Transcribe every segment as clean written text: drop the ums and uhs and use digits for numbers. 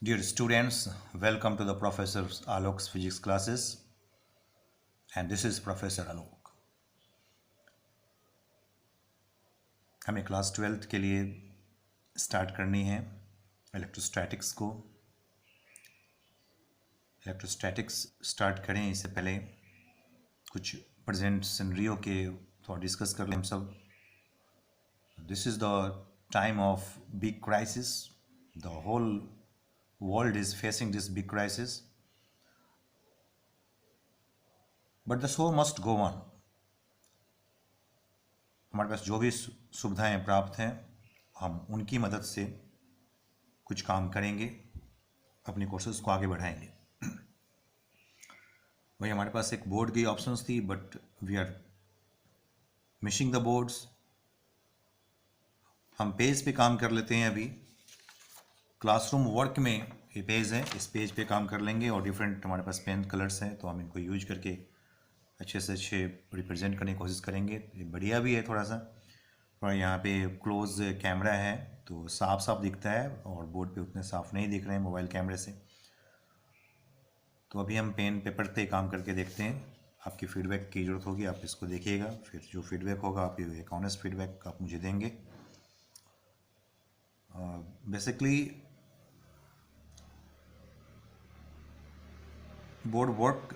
Dear students, welcome to the Professor Alok's physics classes, and this is Professor Alok. हमें class 12th के लिए start करनी है electrostatics को। इलेक्ट्रोस्टैटिक्स स्टार्ट करें इससे पहले कुछ प्रेजेंट सिनेरियो के थोड़ा डिस्कस कर लें हम सब। This is the time of big crisis. The whole world is facing this big crisis, but the show must go on. हमारे पास जो भी सुविधाएं प्राप्त हैं हम उनकी मदद से कुछ काम करेंगे, अपनी कोर्सेज को आगे बढ़ाएंगे। वही हमारे पास एक बोर्ड की ऑप्शंस थी, but we are missing the boards. हम पेज पे काम कर लेते हैं। अभी क्लासरूम वर्क में ये पेज है, इस पेज पे काम कर लेंगे और डिफरेंट हमारे पास पेन कलर्स हैं, तो हम इनको यूज करके अच्छे से अच्छे रिप्रेजेंट करने की कोशिश करेंगे। ये बढ़िया भी है थोड़ा सा। और यहाँ पे क्लोज कैमरा है तो साफ साफ दिखता है, और बोर्ड पे उतने साफ नहीं दिख रहे हैं मोबाइल कैमरे से। तो अभी हम पेन पेपर पे काम करके देखते हैं। आपकी फीडबैक की ज़रूरत होगी, आप इसको देखिएगा, फिर जो फीडबैक होगा आप एक ऑनेस्ट फीडबैक आप मुझे देंगे। बेसिकली बोर्ड वर्क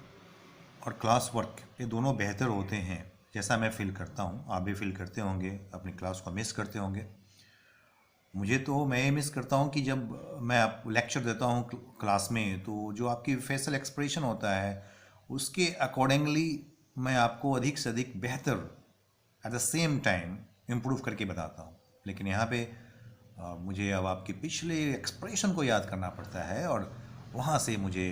और क्लास वर्क ये दोनों बेहतर होते हैं, जैसा मैं फील करता हूँ। आप भी फील करते होंगे, अपनी क्लास को मिस करते होंगे। मैं ये मिस करता हूँ कि जब मैं आप लेक्चर देता हूँ क्लास में, तो जो आपकी फेशियल एक्सप्रेशन होता है उसके अकॉर्डिंगली मैं आपको अधिक से अधिक बेहतर at the same time improve करके बताता हूँ। लेकिन यहाँ पे मुझे अब आपके पिछले एक्सप्रेशन को याद करना पड़ता है, और वहाँ से मुझे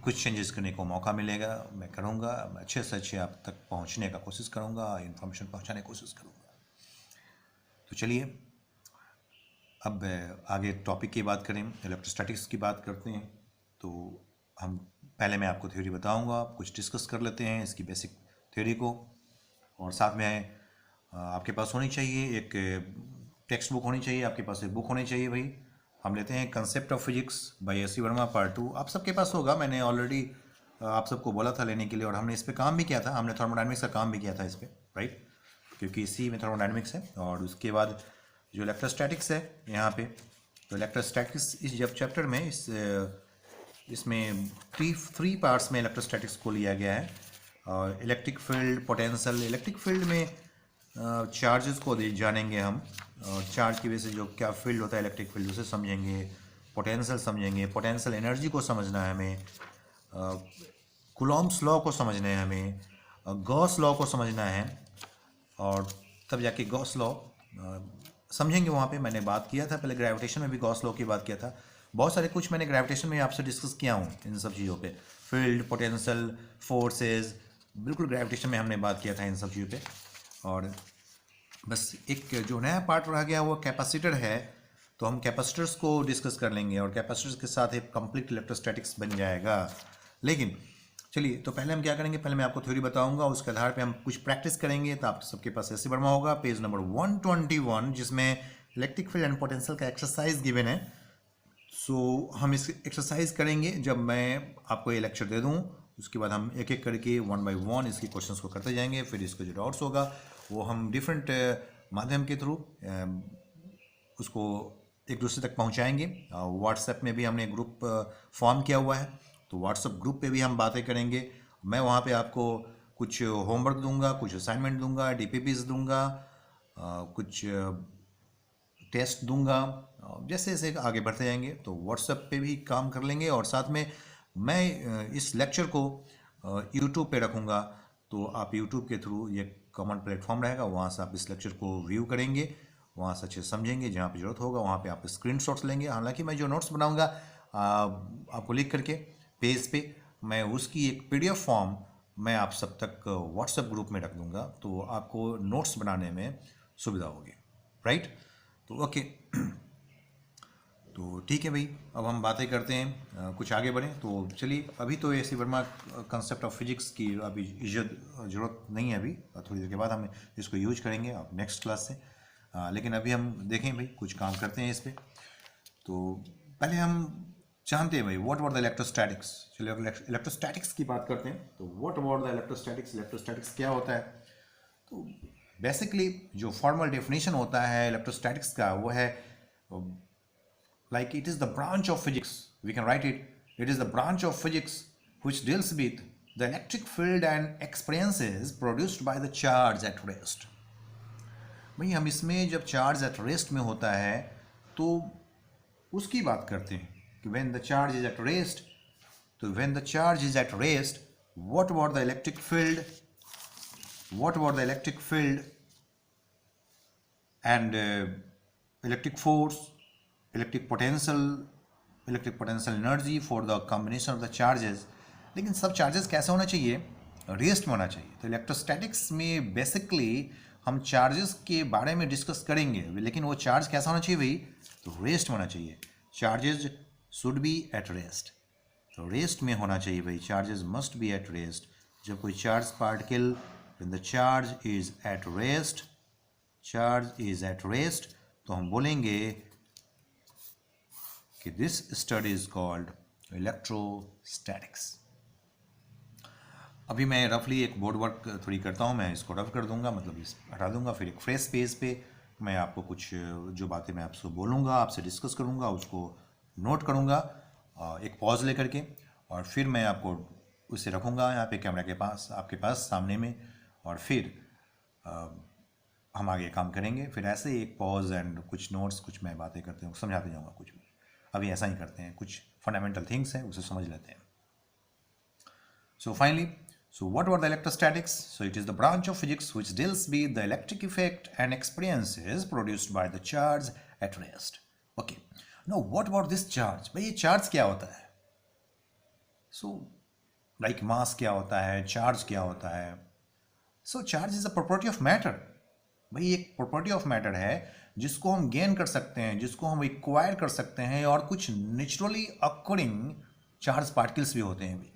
कुछ चेंजेस करने को मौका मिलेगा। मैं करूँगा, मैं अच्छे से अच्छे आप तक पहुँचने का कोशिश करूँगा, इन्फॉर्मेशन पहुँचाने की कोशिश करूँगा। तो चलिए अब आगे टॉपिक की बात करें, इलेक्ट्रोस्टैटिक्स की बात करते हैं। तो हम पहले मैं आपको थ्योरी बताऊँगा, कुछ डिस्कस कर लेते हैं इसकी बेसिक थ्योरी को, और साथ में आपके पास होनी चाहिए एक टेक्स्ट बुक होनी चाहिए, आपके पास एक बुक होनी चाहिए। भाई हम लेते हैं concept of physics by S C Verma part 2। आप सबके पास होगा, मैंने ऑलरेडी आप सबको बोला था लेने के लिए, और हमने इस पर काम भी किया था। हमने थर्मोडायनेमिक्स का काम भी किया था इस पर, राइट, क्योंकि इसी में थर्मोडायनेमिक्स है। और उसके बाद जो इलेक्ट्रोस्टैटिक्स है यहाँ पे, तो इलेक्ट्रोस्टैटिक्स इस जब चैप्टर में इसमें थ्री पार्ट्स में इलेक्ट्रोस्टैटिक्स को लिया गया है। Electric field, potential. Electric field में चार्जेस को जानेंगे हम, और चार्ज की वजह से जो क्या फील्ड होता है इलेक्ट्रिक फील्ड उसे समझेंगे। पोटेंशियल समझेंगे, पोटेंशियल एनर्जी को समझना है हमें, कूलॉम्स लॉ को समझना है हमें, गॉस लॉ को समझना है, और तब जाके गॉस लॉ समझेंगे। वहाँ पे मैंने बात किया था पहले, ग्रेविटेशन में भी गॉस लॉ की बात किया था। बहुत सारे कुछ मैंने ग्रेविटेशन में आपसे डिस्कस किया हूँ इन सब चीज़ों पे, फील्ड, पोटेंशियल, फोर्सेस, बिल्कुल ग्रेविटेशन में हमने बात किया था इन सब चीज़ों पे। और बस एक जो नया पार्ट रह गया वो कैपेसिटर है, तो हम कैपेसिटर्स को डिस्कस कर लेंगे, और कैपेसिटर्स के साथ एक कंप्लीट इलेक्ट्रोस्टैटिक्स बन जाएगा। लेकिन चलिए, तो पहले हम क्या करेंगे, पहले मैं आपको थ्योरी बताऊंगा, उसके आधार पे हम कुछ प्रैक्टिस करेंगे। तो आप सबके पास ऐसे वर्मा होगा पेज नंबर 121, जिसमें इलेक्ट्रिक फील्ड एंड पोटेंशियल का एक्सरसाइज गिवन है। सो हम इस एक्सरसाइज करेंगे जब मैं आपको ये लेक्चर दे दूँ। उसके बाद हम एक एक करके 1 बाय 1 इसकी क्वेश्चंस को करते जाएंगे। फिर इसको जो डाउट्स होगा वो हम डिफरेंट माध्यम के थ्रू उसको एक दूसरे तक पहुंचाएंगे। व्हाट्सएप में भी हमने ग्रुप फॉर्म किया हुआ है, तो व्हाट्सएप ग्रुप पे भी हम बातें करेंगे। मैं वहाँ पे आपको कुछ होमवर्क दूंगा, कुछ असाइनमेंट दूंगा, डीपीपीज दूंगा, कुछ टेस्ट दूंगा। जैसे जैसे आगे बढ़ते जाएंगे तो व्हाट्सएप पे भी काम कर लेंगे, और साथ में मैं इस लेक्चर को यूट्यूब पे रखूँगा। तो आप यूट्यूब के थ्रू, ये कॉमन प्लेटफॉर्म रहेगा, वहाँ से आप इस लेक्चर को व्यू करेंगे, वहाँ से अच्छे समझेंगे। जहाँ पे ज़रूरत होगा वहाँ पे आप स्क्रीनशॉट्स लेंगे। हालांकि मैं जो नोट्स बनाऊँगा आपको लिख करके पेज पे, मैं उसकी एक पीडीएफ फॉर्म मैं आप सब तक व्हाट्सएप ग्रुप में रख दूँगा, तो आपको नोट्स बनाने में सुविधा होगी, राइट। तो ओके, तो ठीक है भाई, अब हम बातें करते हैं, कुछ आगे बढ़ें। तो चलिए, अभी तो S C Verma concept of physics की अभी ज़रूरत नहीं है। अभी थोड़ी देर के बाद हम इसको यूज करेंगे आप नेक्स्ट क्लास से। लेकिन अभी हम देखें भाई, कुछ काम करते हैं इस पर। तो पहले हम जानते हैं भाई व्हाट अबाउट द इलेक्ट्रोस्टैटिक्स। चलिए इलेक्ट्रोस्टैटिक्स की बात करते हैं। तो what about the electrostatics, electrostatics क्या होता है? तो बेसिकली जो फॉर्मल डेफिनेशन होता है इलेक्ट्रोस्टैटिक्स का वो है like it is the branch of physics, we can write it is the branch of physics which deals with the electric field and experiences produced by the charge at rest। भाई हम इसमें जब charge at rest में होता है तो उसकी बात करते हैं कि when the charge is at rest, तो when the charge is at rest, what about the electric field, what about the electric field and electric force, electric potential energy for the combination of the charges। लेकिन सब charges कैसे होना चाहिए? Rest में होना चाहिए। तो इलेक्ट्रोस्टैटिक्स में बेसिकली हम चार्जेस के बारे में डिस्कस करेंगे, लेकिन वो चार्ज कैसा होना चाहिए भाई? तो रेस्ट में होना चाहिए। Charges should be at rest, तो रेस्ट में होना चाहिए भाई। Charges must be at rest. जब कोई charge particle when the charge is at rest, charge is at rest, तो हम बोलेंगे कि this study is called electrostatics. अभी मैं रफली एक बोर्ड वर्क थोड़ी करता हूँ, मैं इसको रफ कर दूंगा, मतलब इस हटा दूंगा, फिर एक फ्रेश पेज पे मैं आपको कुछ जो बातें मैं आपसे बोलूँगा, आपसे डिस्कस करूँगा, उसको नोट करूँगा एक पॉज लेकर के, और फिर मैं आपको उसे रखूँगा यहाँ पे कैमरा के पास, आपके पास सामने में, और फिर हम आगे काम करेंगे। फिर ऐसे ही एक पॉज एंड कुछ नोट्स, कुछ मैं बातें करते हूँ, समझाते जाऊँगा कुछ भी। अभी ऐसा ही करते हैं, कुछ फंडामेंटल थिंग्स हैं उसे समझ लेते हैं। So finally, so what about the electrostatics? So it is the branch of physics which deals with the electric effect and experiences produced by the charge at rest. Okay. Now what about this charge? भाई ये charge क्या होता है? So like mass क्या होता है? Charge क्या होता है? So charge is a property of matter. भाई एक प्रॉपर्टी ऑफ मैटर है जिसको हम गेन कर सकते हैं, जिसको हम एक्वायर कर सकते हैं, और कुछ नेचुरली अकरिंग चार्ज पार्टिकल्स भी होते हैं भाई।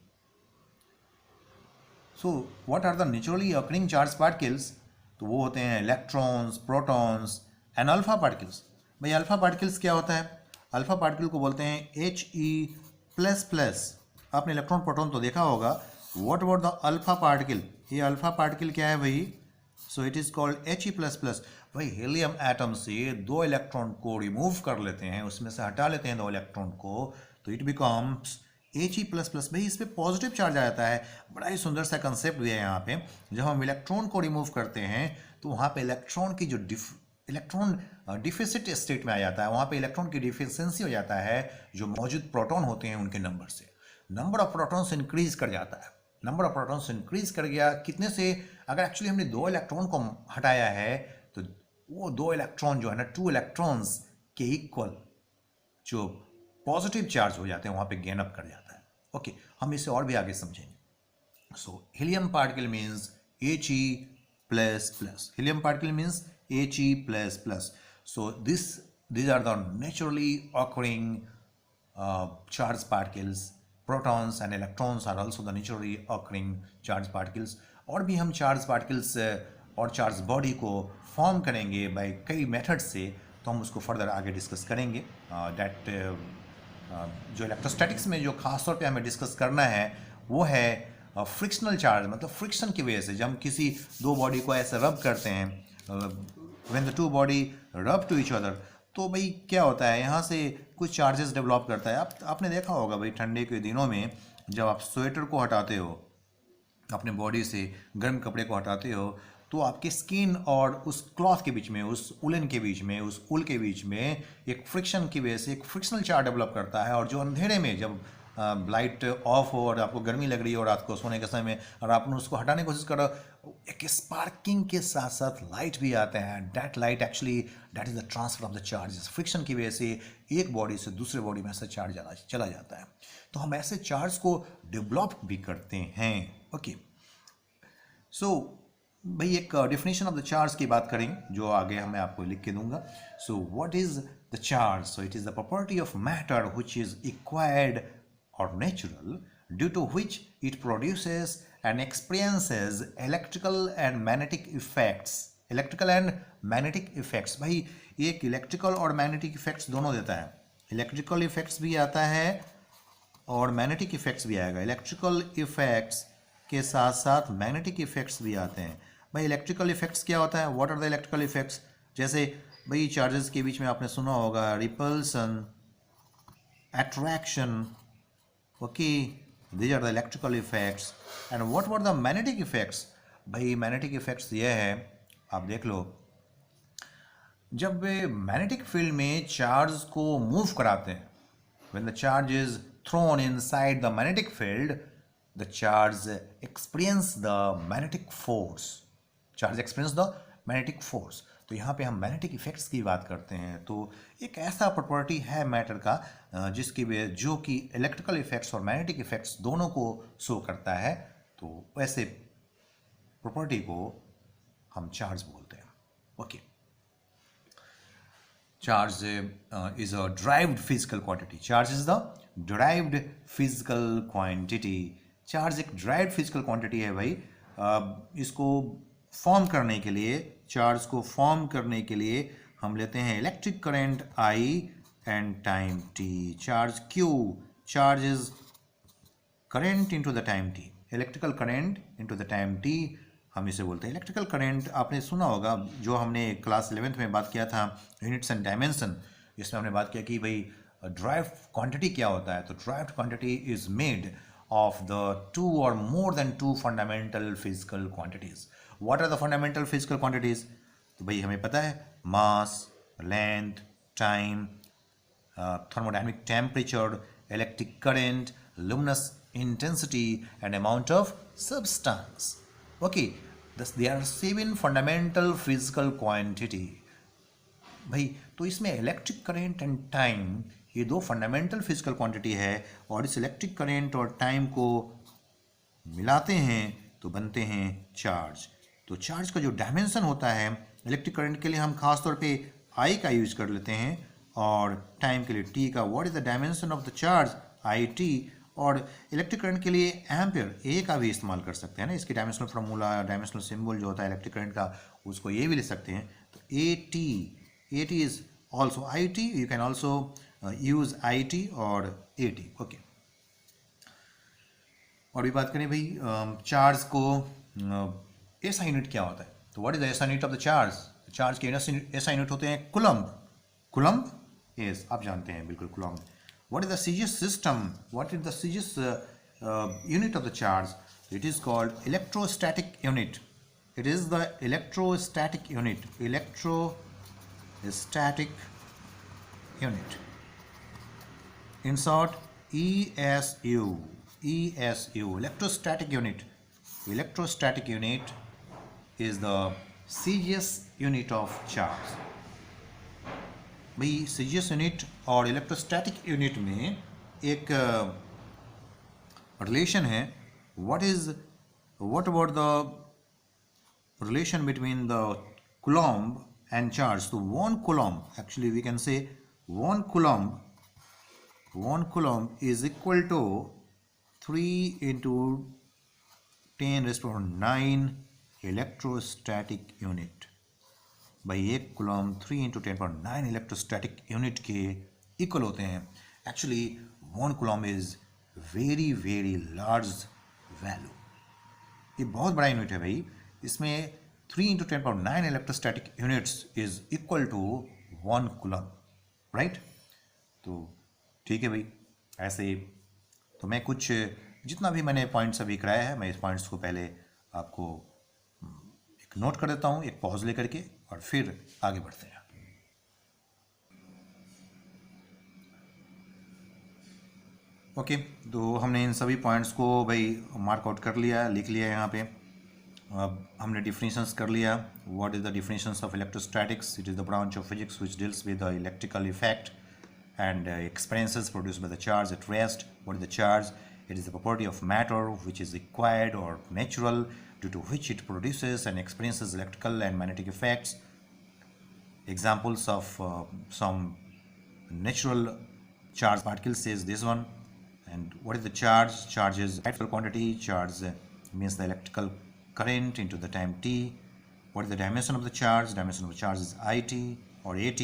So what are the naturally occurring charge particles? तो वो होते हैं electrons, protons and alpha particles. भाई अल्फा पार्टिकल्स क्या होता है? अल्फा पार्टिकल को बोलते हैं He++। आपने इलेक्ट्रॉन प्रोटॉन तो देखा होगा। What about the alpha particle? ये अल्फा पार्टिकल क्या है भाई? सो इट इज कॉल्ड He++। भाई हीलियम एटम से 2 इलेक्ट्रॉन को रिमूव कर लेते हैं, उसमें से हटा लेते हैं 2 इलेक्ट्रॉन को, तो इट बिकम्स He++। भाई इस पर पॉजिटिव चार्ज आ जाता है। बड़ा ही सुंदर सा कंसेप्ट भी है यहाँ पे। जब हम इलेक्ट्रॉन को रिमूव करते हैं तो वहाँ पे इलेक्ट्रॉन की जो इलेक्ट्रॉन डिफिसिट स्टेट में आ जाता है, वहाँ पे इलेक्ट्रॉन की डिफिशियंसी हो जाता है। जो मौजूद प्रोटॉन होते हैं उनके नंबर से नंबर ऑफ प्रोटॉन्स इंक्रीज कर जाता है। नंबर ऑफ प्रोटॉन्स इंक्रीज कर गया कितने से? अगर एक्चुअली हमने 2 इलेक्ट्रॉन को हटाया है तो वो 2 इलेक्ट्रॉन जो है ना, 2 इलेक्ट्रॉन्स के इक्वल जो पॉजिटिव चार्ज हो जाते हैं वहाँ पे गेन अप कर जाता है। ओके, हम इसे और भी आगे समझेंगे। So helium particle means He++। Helium particle means He++। So these are the naturally occurring charged particles। protons and electrons are also the naturally occurring charged particles। और भी हम चार्ज पार्टिकल्स और चार्ज बॉडी को form करेंगे bye कई method से, तो हम उसको फर्दर आगे डिस्कस करेंगे। दैट जो इलेक्ट्रोस्टैटिक्स में जो खास तौर पे हमें डिस्कस करना है वो है फ्रिक्शनल चार्ज। मतलब फ्रिक्शन की वजह से जब हम किसी 2 बॉडी को ऐसे रब करते हैं, व्हेन द 2 बॉडी रब टू ईच अदर, तो भाई क्या होता है, यहाँ से कुछ चार्जेस डेवलप करता है। आपने देखा होगा भाई ठंडे के दिनों में जब आप स्वेटर को हटाते हो अपने बॉडी से, गर्म कपड़े को हटाते हो, तो आपकी स्किन और उस क्लॉथ के बीच में, उस उलन के बीच में, उस उल के बीच में एक फ्रिक्शन की वजह से एक फ्रिक्शनल चार्ज डेवलप करता है। और जो अंधेरे में जब लाइट ऑफ हो और आपको गर्मी लग रही हो रात को सोने के समय में, और आपने उसको हटाने की कोशिश करो, एक स्पार्किंग के साथ साथ लाइट भी आते हैं। That light actually that is the transfer of the charges. Friction की वजह से एक बॉडी से दूसरे बॉडी में ऐसा चार्ज चला जाता है। तो हम ऐसे चार्ज को डेवलप भी करते हैं। ओके, सो भाई एक डेफिनेशन ऑफ द चार्ज की बात करें जो आगे मैं आपको लिख के दूंगा। So what is the charge? So it is the property of matter which is acquired और natural due to which it produces and experiences electrical and magnetic effects. Electrical and magnetic effects, भाई एक electrical और magnetic effects दोनों देता है। Electrical effects भी आता है और मैग्नेटिक इफेक्ट्स भी आएगा। इलेक्ट्रिकल इफेक्ट्स के साथ साथ मैग्नेटिक इफेक्ट्स भी आते हैं। भाई इलेक्ट्रिकल इफेक्ट्स क्या होता है, what are the electrical effects? जैसे भाई चार्जेस के बीच में आपने सुना होगा repulsion, attraction, okay, these are the electrical effects. And what were the magnetic effects? भाई मैग्नेटिक इफेक्ट्स ये है, आप देख लो, जब मैग्नेटिक फील्ड में चार्ज को मूव कराते हैं, when the charge is thrown inside the magnetic field, the charge experience the magnetic force. Charge experience the magnetic force. तो यहाँ पे हम मैग्नेटिक इफेक्ट्स की बात करते हैं। तो एक ऐसा प्रॉपर्टी है मैटर का जिसकी जो कि इलेक्ट्रिकल इफेक्ट्स और मैग्नेटिक इफेक्ट्स दोनों को शो करता है। तो वैसे प्रॉपर्टी को हम चार्ज बोलते हैं। Okay, charge is a derived physical quantity. Charge is the derived physical quantity. Charge एक derived physical quantity है भाई। इसको फॉर्म करने के लिए, चार्ज को फॉर्म करने के लिए हम लेते हैं electric current I and time t. Charge Q, charge is current into the time t, electrical current into the time t, हम इसे बोलते हैं इलेक्ट्रिकल करंट। आपने सुना होगा जो हमने क्लास 11th में बात किया था, यूनिट्स एंड डायमेंशन, इसमें हमने बात किया कि भाई ड्राइव्ड क्वांटिटी क्या होता है। तो derived quantity is made of the two और more than two fundamental physical quantities. What are the fundamental physical quantities? तो भाई हमें पता है mass, length, time, thermodynamic temperature, electric current, luminous intensity and amount of substance. Okay, there are 7 fundamental physical quantity. भाई तो इसमें electric current and time ये दो फंडामेंटल फिजिकल क्वांटिटी है, और इस इलेक्ट्रिक करेंट और टाइम को मिलाते हैं तो बनते हैं चार्ज। तो चार्ज का जो डायमेंशन होता है, इलेक्ट्रिक करंट के लिए हम खास तौर पे I का यूज कर लेते हैं और टाइम के लिए T का। What is the dimension of the charge? IT। और इलेक्ट्रिक करंट के लिए एम्पियर A का भी इस्तेमाल कर सकते हैं ना, इसकी डायमेंशनल फार्मूला, डायमेंशनल सिंबल जो होता है इलेक्ट्रिक करंट का, उसको ये भी ले सकते हैं। तो AT is also IT, you can also use IT और AT। ओके, और भी बात करें भाई चार्ज को ऐसा यूनिट क्या होता है। तो व्हाट इज द ऐसा unit of the charge? Charge के ऐसा यूनिट होते हैं कुलम्ब। कुलम्ब, यस आप जानते हैं बिल्कुल coulomb. What is the CGS system? What is the CGS unit of the charge? It is called electrostatic unit. It is the electrostatic unit. Electrostatic unit, in short ESU, electrostatic unit. Electrostatic unit is the CGS unit of charge. भाई CGS unit और electrostatic unit में एक relation है। what about the relation between the coulomb and charge? So 1 coulomb, actually we can say 1 coulomb is equal to 3 into 10⁻⁹ electrostatic unit. भाई 1 coulomb 3 into 10⁻⁹ electrostatic unit के equal होते हैं। Actually 1 coulomb is very very large value, ये बहुत बड़ा unit है भाई। इसमें 3 into 10⁻⁹ electrostatic units is equal to 1 coulomb, right. तो ठीक है भाई, ऐसे तो मैं कुछ जितना भी मैंने पॉइंट्स अभी कराया है, मैं इस पॉइंट्स को पहले आपको एक नोट कर देता हूँ, एक पॉज लेकर के, और फिर आगे बढ़ते हैं। ओके, तो हमने इन सभी पॉइंट्स को भाई मार्क आउट कर लिया, लिख लिया यहाँ पे। अब हमने डिफिनीशंस कर लिया। What is the definitions of electrostatics? It is the branch of physics which deals with the electrical effect and experiences produced by the charge at rest. What is the charge? It is the property of matter which is acquired or natural, due to which it produces and experiences electrical and magnetic effects. Examples of some natural charge particles is this one. And what is the charge? Charge is electrical quantity. Charge means the electrical current into the time t. What is the dimension of the charge? Dimension of the charge is IT or AT.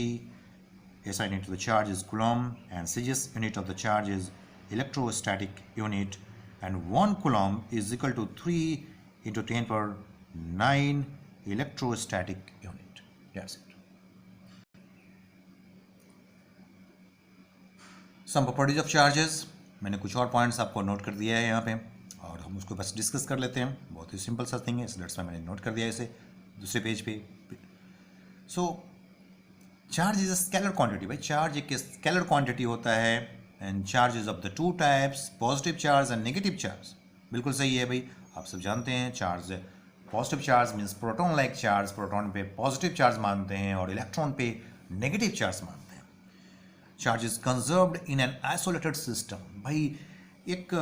SI unit of the charge is coulomb, and CGS unit of the charge is electrostatic unit, and 1 coulomb is equal to 3 into 10 power 9 electrostatic unit. That's it. Some properties of charges, मैंने कुछ और points आपको note कर दिया है यहाँ पे, और हम उसको बस डिस्कस कर लेते हैं. बहुत ही सिंपल सा थिंग है, दैट्स वाई मैंने नोट कर दिया इसे दूसरे पेज पे. So charge is a scalar quantity. भाई चार्ज एक स्केलर क्वांटिटी होता है, and charge is of the two types, positive charge and negative charge. बिल्कुल सही है भाई, आप सब जानते हैं. Charge positive charge means proton like charge, proton पे पॉजिटिव चार्ज मानते हैं और इलेक्ट्रॉन पे नेगेटिव चार्ज मानते हैं. Charge is conserved in an isolated system. भाई एक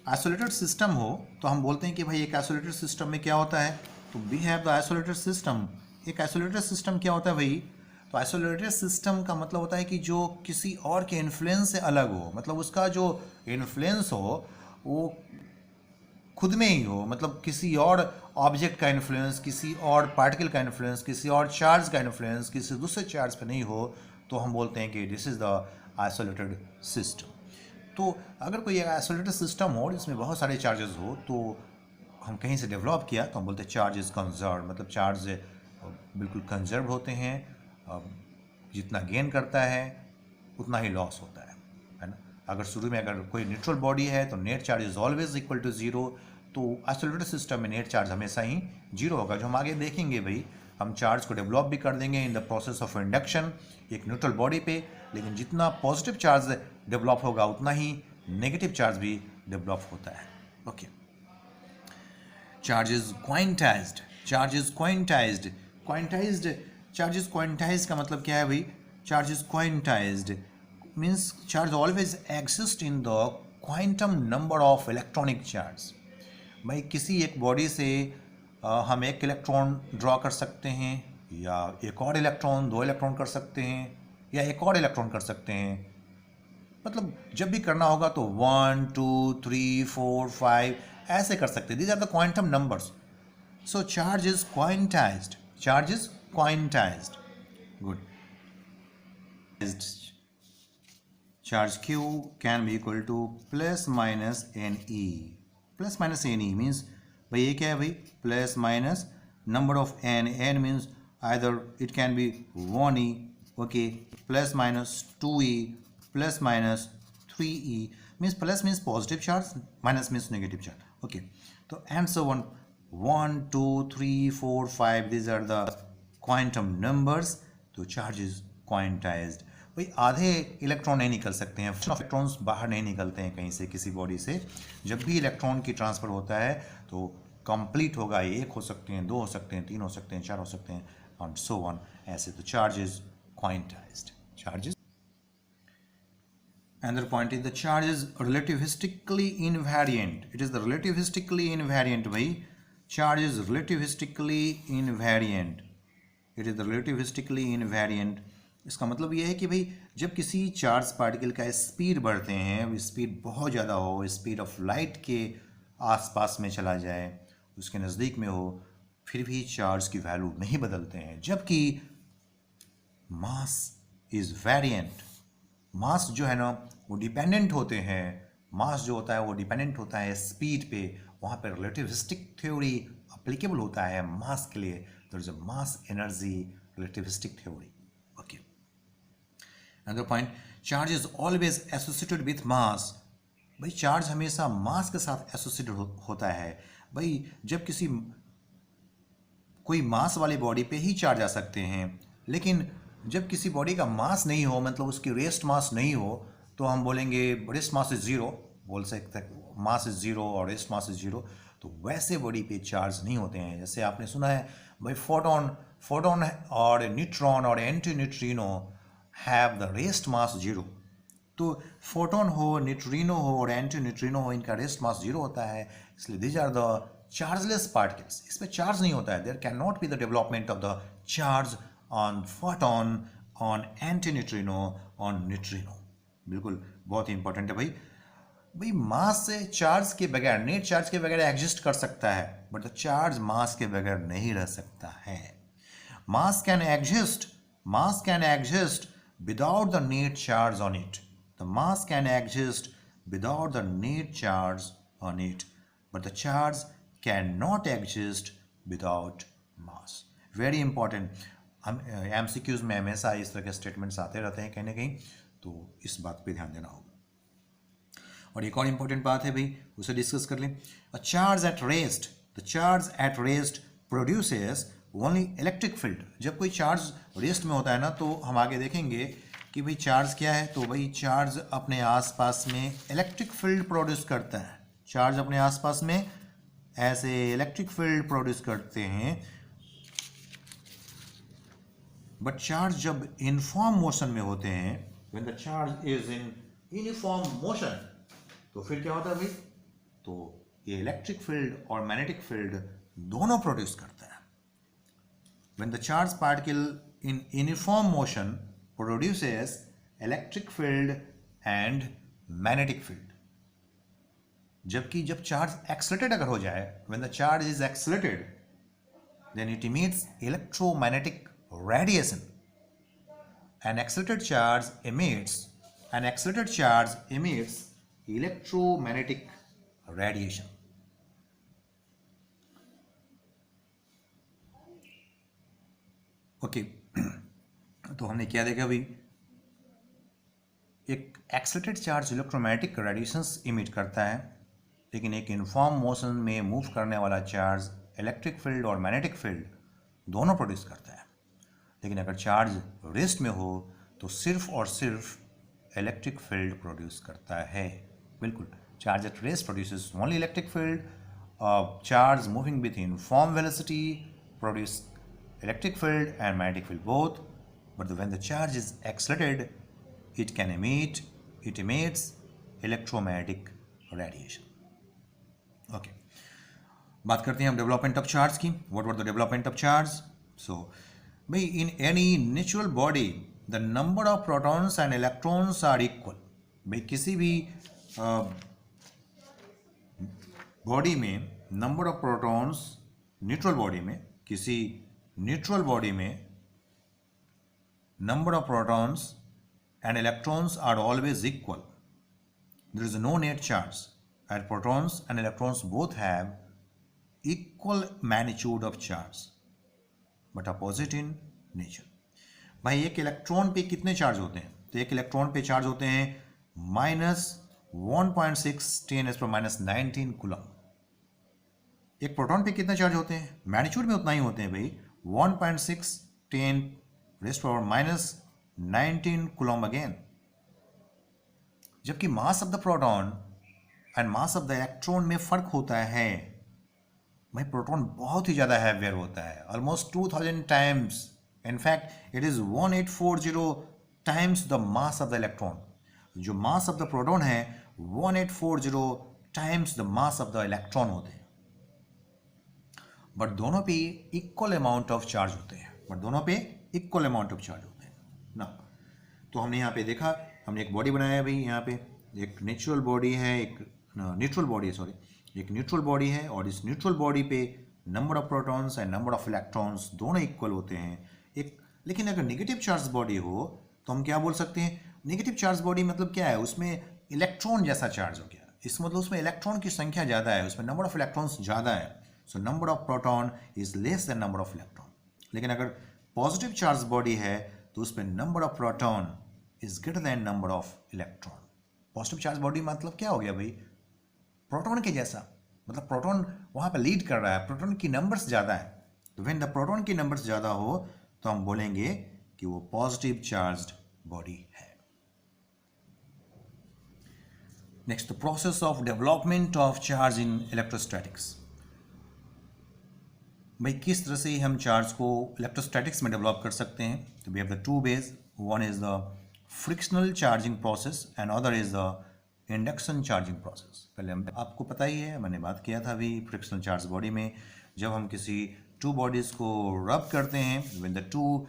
आइसोलेटेड सिस्टम हो तो हम बोलते हैं कि भाई एक आइसोलेटेड सिस्टम में क्या होता है, तो we have the isolated system. एक आइसोलेटेड सिस्टम क्या होता है भाई, तो आइसोलेटेड सिस्टम का मतलब होता है कि जो किसी और के इन्फ्लुएंस से अलग हो, मतलब उसका जो इन्फ्लुएंस हो वो खुद में ही हो, मतलब किसी और ऑब्जेक्ट का इन्फ्लुएंस, किसी और पार्टिकल का इन्फ्लुएंस, किसी और चार्ज का इन्फ्लुएंस किसी दूसरे चार्ज पे नहीं हो, तो हम बोलते हैं कि this is the isolated system. तो अगर कोई आइसोलेटेड सिस्टम हो जिसमें बहुत सारे चार्जेस हो, तो हम कहीं से डेवलप किया तो हम बोलते हैं चार्ज इज कंजर्व. मतलब चार्ज बिल्कुल कंजर्व होते हैं, जितना गेन करता है उतना ही लॉस होता है ना. अगर शुरू में अगर कोई न्यूट्रल बॉडी है तो net charge is always equal to zero, तो आइसोलेटेड सिस्टम में नेट चार्ज हमेशा ही जीरो होगा. जो हम आगे देखेंगे भाई, हम चार्ज को डेवलप भी कर देंगे in the process of induction एक न्यूट्रल बॉडी पे, लेकिन जितना पॉजिटिव चार्ज डेवलप होगा उतना ही नेगेटिव चार्ज भी डेवलप होता है. Okay. Charge is quantised. Charge is quantized. Quantized charge is quantized का मतलब क्या है भाई, charge is quantized means charge always exist in the quantum number of electronic charge. भाई किसी एक बॉडी से हम एक इलेक्ट्रॉन ड्रॉ कर सकते हैं, या एक और इलेक्ट्रॉन, दो इलेक्ट्रॉन कर सकते हैं, या एक और इलेक्ट्रॉन कर सकते हैं. मतलब जब भी करना होगा तो 1 2 3 4 5 ऐसे कर सकते हैं. These are the quantum numbers. So charge is quantised. Charge is quantised. Good. Charge Q can be equal to plus minus NE. Plus minus NE means भाई ये क्या है भाई, plus minus number of n. n means either it can be 1e, okay, plus minus 2e, plus minus 3e. means plus means positive charge, minus means negative charge. Okay, तो and so on 1 2 3 4 5 these are the quantum numbers. तो charge is quantized. भाई आधे electron नहीं निकल सकते हैं, electrons बाहर नहीं निकलते हैं कहीं से, किसी बॉडी से. जब भी इलेक्ट्रॉन की ट्रांसफ़र होता है तो कंप्लीट होगा. एक हो सकते हैं, दो हो सकते हैं, तीन हो सकते हैं, चार हो सकते हैं, एंड सो ऑन ऐसे. तो charge is quantised. Charge is. Another point is the charge is relativistically invariant. It is the relativistically invariant भाई. Charge is relativistically invariant. It is the relativistically invariant. इसका मतलब ये है कि भाई जब किसी चार्ज पार्टिकल का स्पीड बढ़ते हैं, स्पीड बहुत ज़्यादा हो, स्पीड ऑफ लाइट के आसपास में चला जाए, उसके नज़दीक में हो, फिर भी चार्ज की वैल्यू नहीं बदलते हैं. जबकि मास इज़ वेरिएंट. मास जो है ना वो डिपेंडेंट होते हैं. मास जो होता है वो डिपेंडेंट होता है स्पीड पे. वहाँ पे रिलेटिविस्टिक थ्योरी अप्लीकेबल होता है मास के लिए. There is a mass energy relativistic theory. Okay. Another point, charge is always associated with mass. भाई चार्ज हमेशा मास के साथ एसोसिएटेड होता है. भाई जब किसी कोई मास वाली बॉडी पे ही चार्ज आ सकते हैं, लेकिन जब किसी बॉडी का मास नहीं हो, मतलब उसकी रेस्ट मास नहीं हो, तो हम बोलेंगे रेस्ट मास इज जीरो. बोल सकते हैं मास इज जीरो और रेस्ट मास इज जीरो. तो वैसे बॉडी पे चार्ज नहीं होते हैं. जैसे आपने सुना है भाई फोटोन और न्यूट्रॉन और anti neutrino have the rest mass zero. तो फोटोन हो, न्यूट्रिनो हो और एंटी न्यूट्रिनो हो, इनका रेस्ट मास जीरो होता है. इसलिए these are the chargeless particles. इसमें चार्ज नहीं होता है. There can not be the development of the charge on photon, on anti neutrino, on neutrino. बिल्कुल बहुत ही इंपॉर्टेंट है भाई मास से चार्ज के बगैर, नेट चार्ज के बगैर एग्जिस्ट कर सकता है, बट द चार्ज मास के बगैर नहीं रह सकता है. मास can exist without the net charge on it. The mass can exist without the net charge on it, but the charge cannot exist without mass. Very important. हम MCQs में हमेशा इस तरह के स्टेटमेंट्स आते रहते हैं कहीं ना कहीं, तो इस बात पे ध्यान देना होगा। और एक और इंपॉर्टेंट बात है भाई, उसे डिस्कस कर लें। A charge at rest, the charge at rest produces only electric field. जब कोई चार्ज रेस्ट में होता है ना, तो हम आगे देखेंगे कि भाई चार्ज क्या है, तो भाई चार्ज अपने आसपास में इलेक्ट्रिक फील्ड प्रोड्यूस करता है। चार्ज अपने आसपास में ऐसे इलेक्ट्रिक फील्ड प्रोड्यूस करते हैं। बट चार्ज जब यूनिफॉर्म मोशन में होते हैं, when the charge is in uniform motion, तो फिर क्या होता है भाई, तो ये इलेक्ट्रिक फील्ड और मैग्नेटिक फील्ड दोनों प्रोड्यूस करता है। When the charge particle in uniform motion produces electric field and magnetic field. जबकि जब चार्ज एक्सलेटेड अगर हो जाए, when the charge is accelerated, then it emits electromagnetic radiation. An accelerated charge emits electromagnetic radiation. Okay तो हमने क्या देखा भाई, एक accelerated charge electromagnetic radiations emit करता है, लेकिन एक यूनिफॉर्म मोशन में मूव करने वाला चार्ज इलेक्ट्रिक फील्ड और मैग्नेटिक फील्ड दोनों प्रोड्यूस करता है। लेकिन अगर चार्ज रेस्ट में हो तो सिर्फ और सिर्फ इलेक्ट्रिक फील्ड प्रोड्यूस करता है। बिल्कुल, charge at rest produces only electric field. Charge moving with uniform velocity produce electric field and magnetic field both, but when the charge is accelerated, it emits electromagnetic radiation. Okay, बात करते हैं हम development of charge की। What were the development of charge? So, भाई in any natural body, the number of protons and electrons are equal. भाई किसी भी body में number of protons, neutral body में, किसी न्यूट्रल बॉडी में number of protons and electrons are always equal. There is no net charge, and protons and electrons both have equal magnitude of charge but opposite in nature. भाई एक electron पे कितने charge होते हैं? तो एक electron पे चार्ज होते हैं -1.6 10⁻⁻19 कूलम। एक प्रोटॉन पे कितने चार्ज होते हैं? मैग्नीट्यूड में उतना ही होते हैं भाई, 1.6 10⁻⁻19 कूलम अगेन। जबकि mass of the proton and mass of the electron में फर्क होता है। भाई प्रोटॉन बहुत ही ज़्यादा हैवियर होता है, almost 2000 times, in fact it is 1840 times the mass of the electron. जो मास ऑफ द प्रोटॉन है 1840 times the mass of the electron होते हैं। बट दोनों पे इक्वल अमाउंट ऑफ चार्ज होते हैं, ना। तो हमने यहाँ पे देखा, हमने एक बॉडी बनाया है भाई, यहाँ पे एक नेचुरल बॉडी है, एक न्यूट्रल बॉडी है, और इस न्यूट्रल बॉडी पे number of protons and number of electrons दोनों इक्वल होते हैं। लेकिन अगर नेगेटिव चार्ज बॉडी हो तो हम क्या बोल सकते हैं? नेगेटिव चार्ज बॉडी मतलब क्या है? उसमें इलेक्ट्रॉन जैसा चार्ज हो गया, इस मतलब उसमें इलेक्ट्रॉन की संख्या ज़्यादा है, उसमें नंबर ऑफ इलेक्ट्रॉन्स ज़्यादा है, so number of proton is less than number of electron. लेकिन अगर पॉजिटिव चार्ज बॉडी है तो उसमें number of proton is greater then number of electron. Positive charge body मतलब क्या हो गया भाई? प्रोटॉन के जैसा, मतलब प्रोटॉन वहाँ पे लीड कर रहा है, प्रोटॉन की नंबर्स ज़्यादा है। तो व्हेन द प्रोटॉन की नंबर्स ज़्यादा हो तो हम बोलेंगे कि वो पॉजिटिव चार्ज्ड बॉडी है। Next, the process of development of charge in electrostatics. भाई किस तरह से हम चार्ज को इलेक्ट्रोस्टैटिक्स में डेवलप कर सकते हैं? तो we have the two ways, one is the frictional charging process and other is the induction charging process. पहले हम, आपको पता ही है, मैंने बात किया था अभी फ्रिक्शनल चार्ज बॉडी में, जब हम किसी टू बॉडीज़ को रब करते हैं, when the two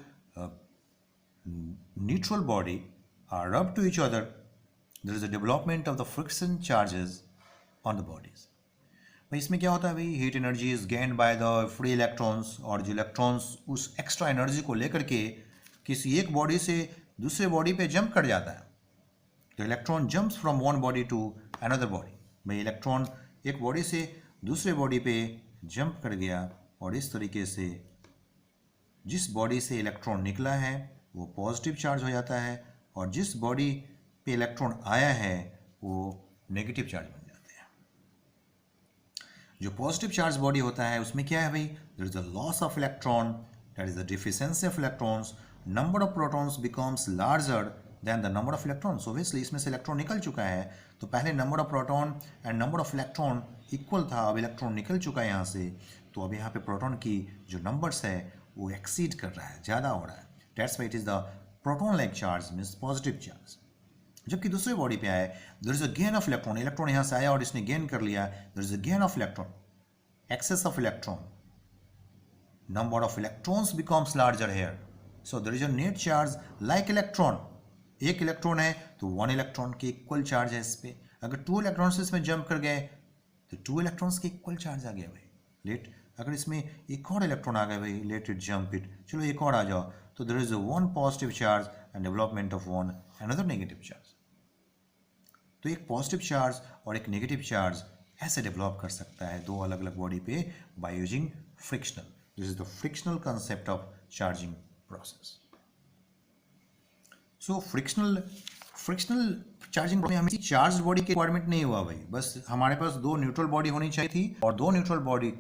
neutral body are rub to each other, there is a development of the friction charges on the bodies. भाई इसमें क्या होता है भाई? Heat energy is gained by the free electrons, और जो इलेक्ट्रॉन्स उस एक्स्ट्रा एनर्जी को लेकर के किसी एक बॉडी से दूसरे बॉडी पे जंप कर जाता है, तो electron jumps from one body to another body. भाई इलेक्ट्रॉन एक बॉडी से दूसरे बॉडी पे जंप कर गया और इस तरीके से जिस बॉडी से इलेक्ट्रॉन निकला है वो पॉजिटिव चार्ज हो जाता है और जिस बॉडी पे इलेक्ट्रॉन आया है वो नेगेटिव चार्ज बन जाते हैं। जो पॉजिटिव चार्ज बॉडी होता है उसमें क्या है भाई, there is a loss of electron, that is the deficiency of electrons, number of protons becomes larger than the number of electrons. Obviously इसमें से इलेक्ट्रॉन निकल चुका है, तो पहले number of proton and number of electron equal था, अब electron निकल चुका है यहाँ से, तो अब यहाँ पे प्रोटॉन की जो नंबर्स है वो एक्सीड कर रहा है, ज़्यादा हो रहा है। That's why it is the proton like charge means positive charge. जबकि दूसरी बॉडी पे आए, there is a gain of electron, electron यहाँ से आया और इसने गेन कर लिया, there is a gain of electron, excess of electron, number of electrons becomes larger here, so there is a net charge like electron. एक electron है तो वन इलेक्ट्रॉन के इक्वल चार्ज है इस पे, अगर टू इलेक्ट्रॉन्स इसमें जंप कर गए तो टू इलेक्ट्रॉन्स के इक्वल चार्ज आ गया भाई। लेट अगर इसमें एक और इलेक्ट्रॉन आ गया भाई, लेट इट जंप इट, चलो एक और आ जाओ, तो there is a one positive charge and development of one another negative charge. तो एक पॉजिटिव चार्ज और एक नेगेटिव चार्ज ऐसे डेवलप कर सकता है दो अलग अलग बॉडी पे by using frictional. This is the frictional concept of charging process. So frictional charging में हमें चार्ज बॉडी की रिक्वायरमेंट नहीं हुआ भाई, बस हमारे पास दो न्यूट्रल बॉडी होनी चाहिए थी और दो न्यूट्रल बॉडी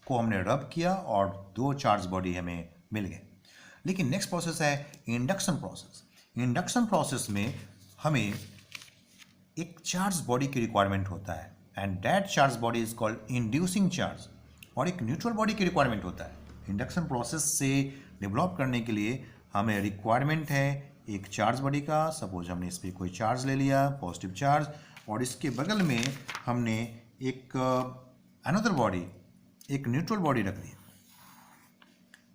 को हमने रब किया और दो चार्ज बॉडी हमें मिल गए। लेकिन नेक्स्ट प्रोसेस है इंडक्शन प्रोसेस। इंडक्शन प्रोसेस में हमें एक चार्ज बॉडी की रिक्वायरमेंट होता है and that charge body is called inducing charge, और एक न्यूट्रल बॉडी की रिक्वायरमेंट होता है। इंडक्शन प्रोसेस से डेवलप करने के लिए हमें रिक्वायरमेंट है एक चार्ज बॉडी का। सपोज हमने इस पर कोई चार्ज ले लिया, पॉजिटिव चार्ज, और इसके बगल में हमने एक अनदर बॉडी, एक न्यूट्रल बॉडी रख दी।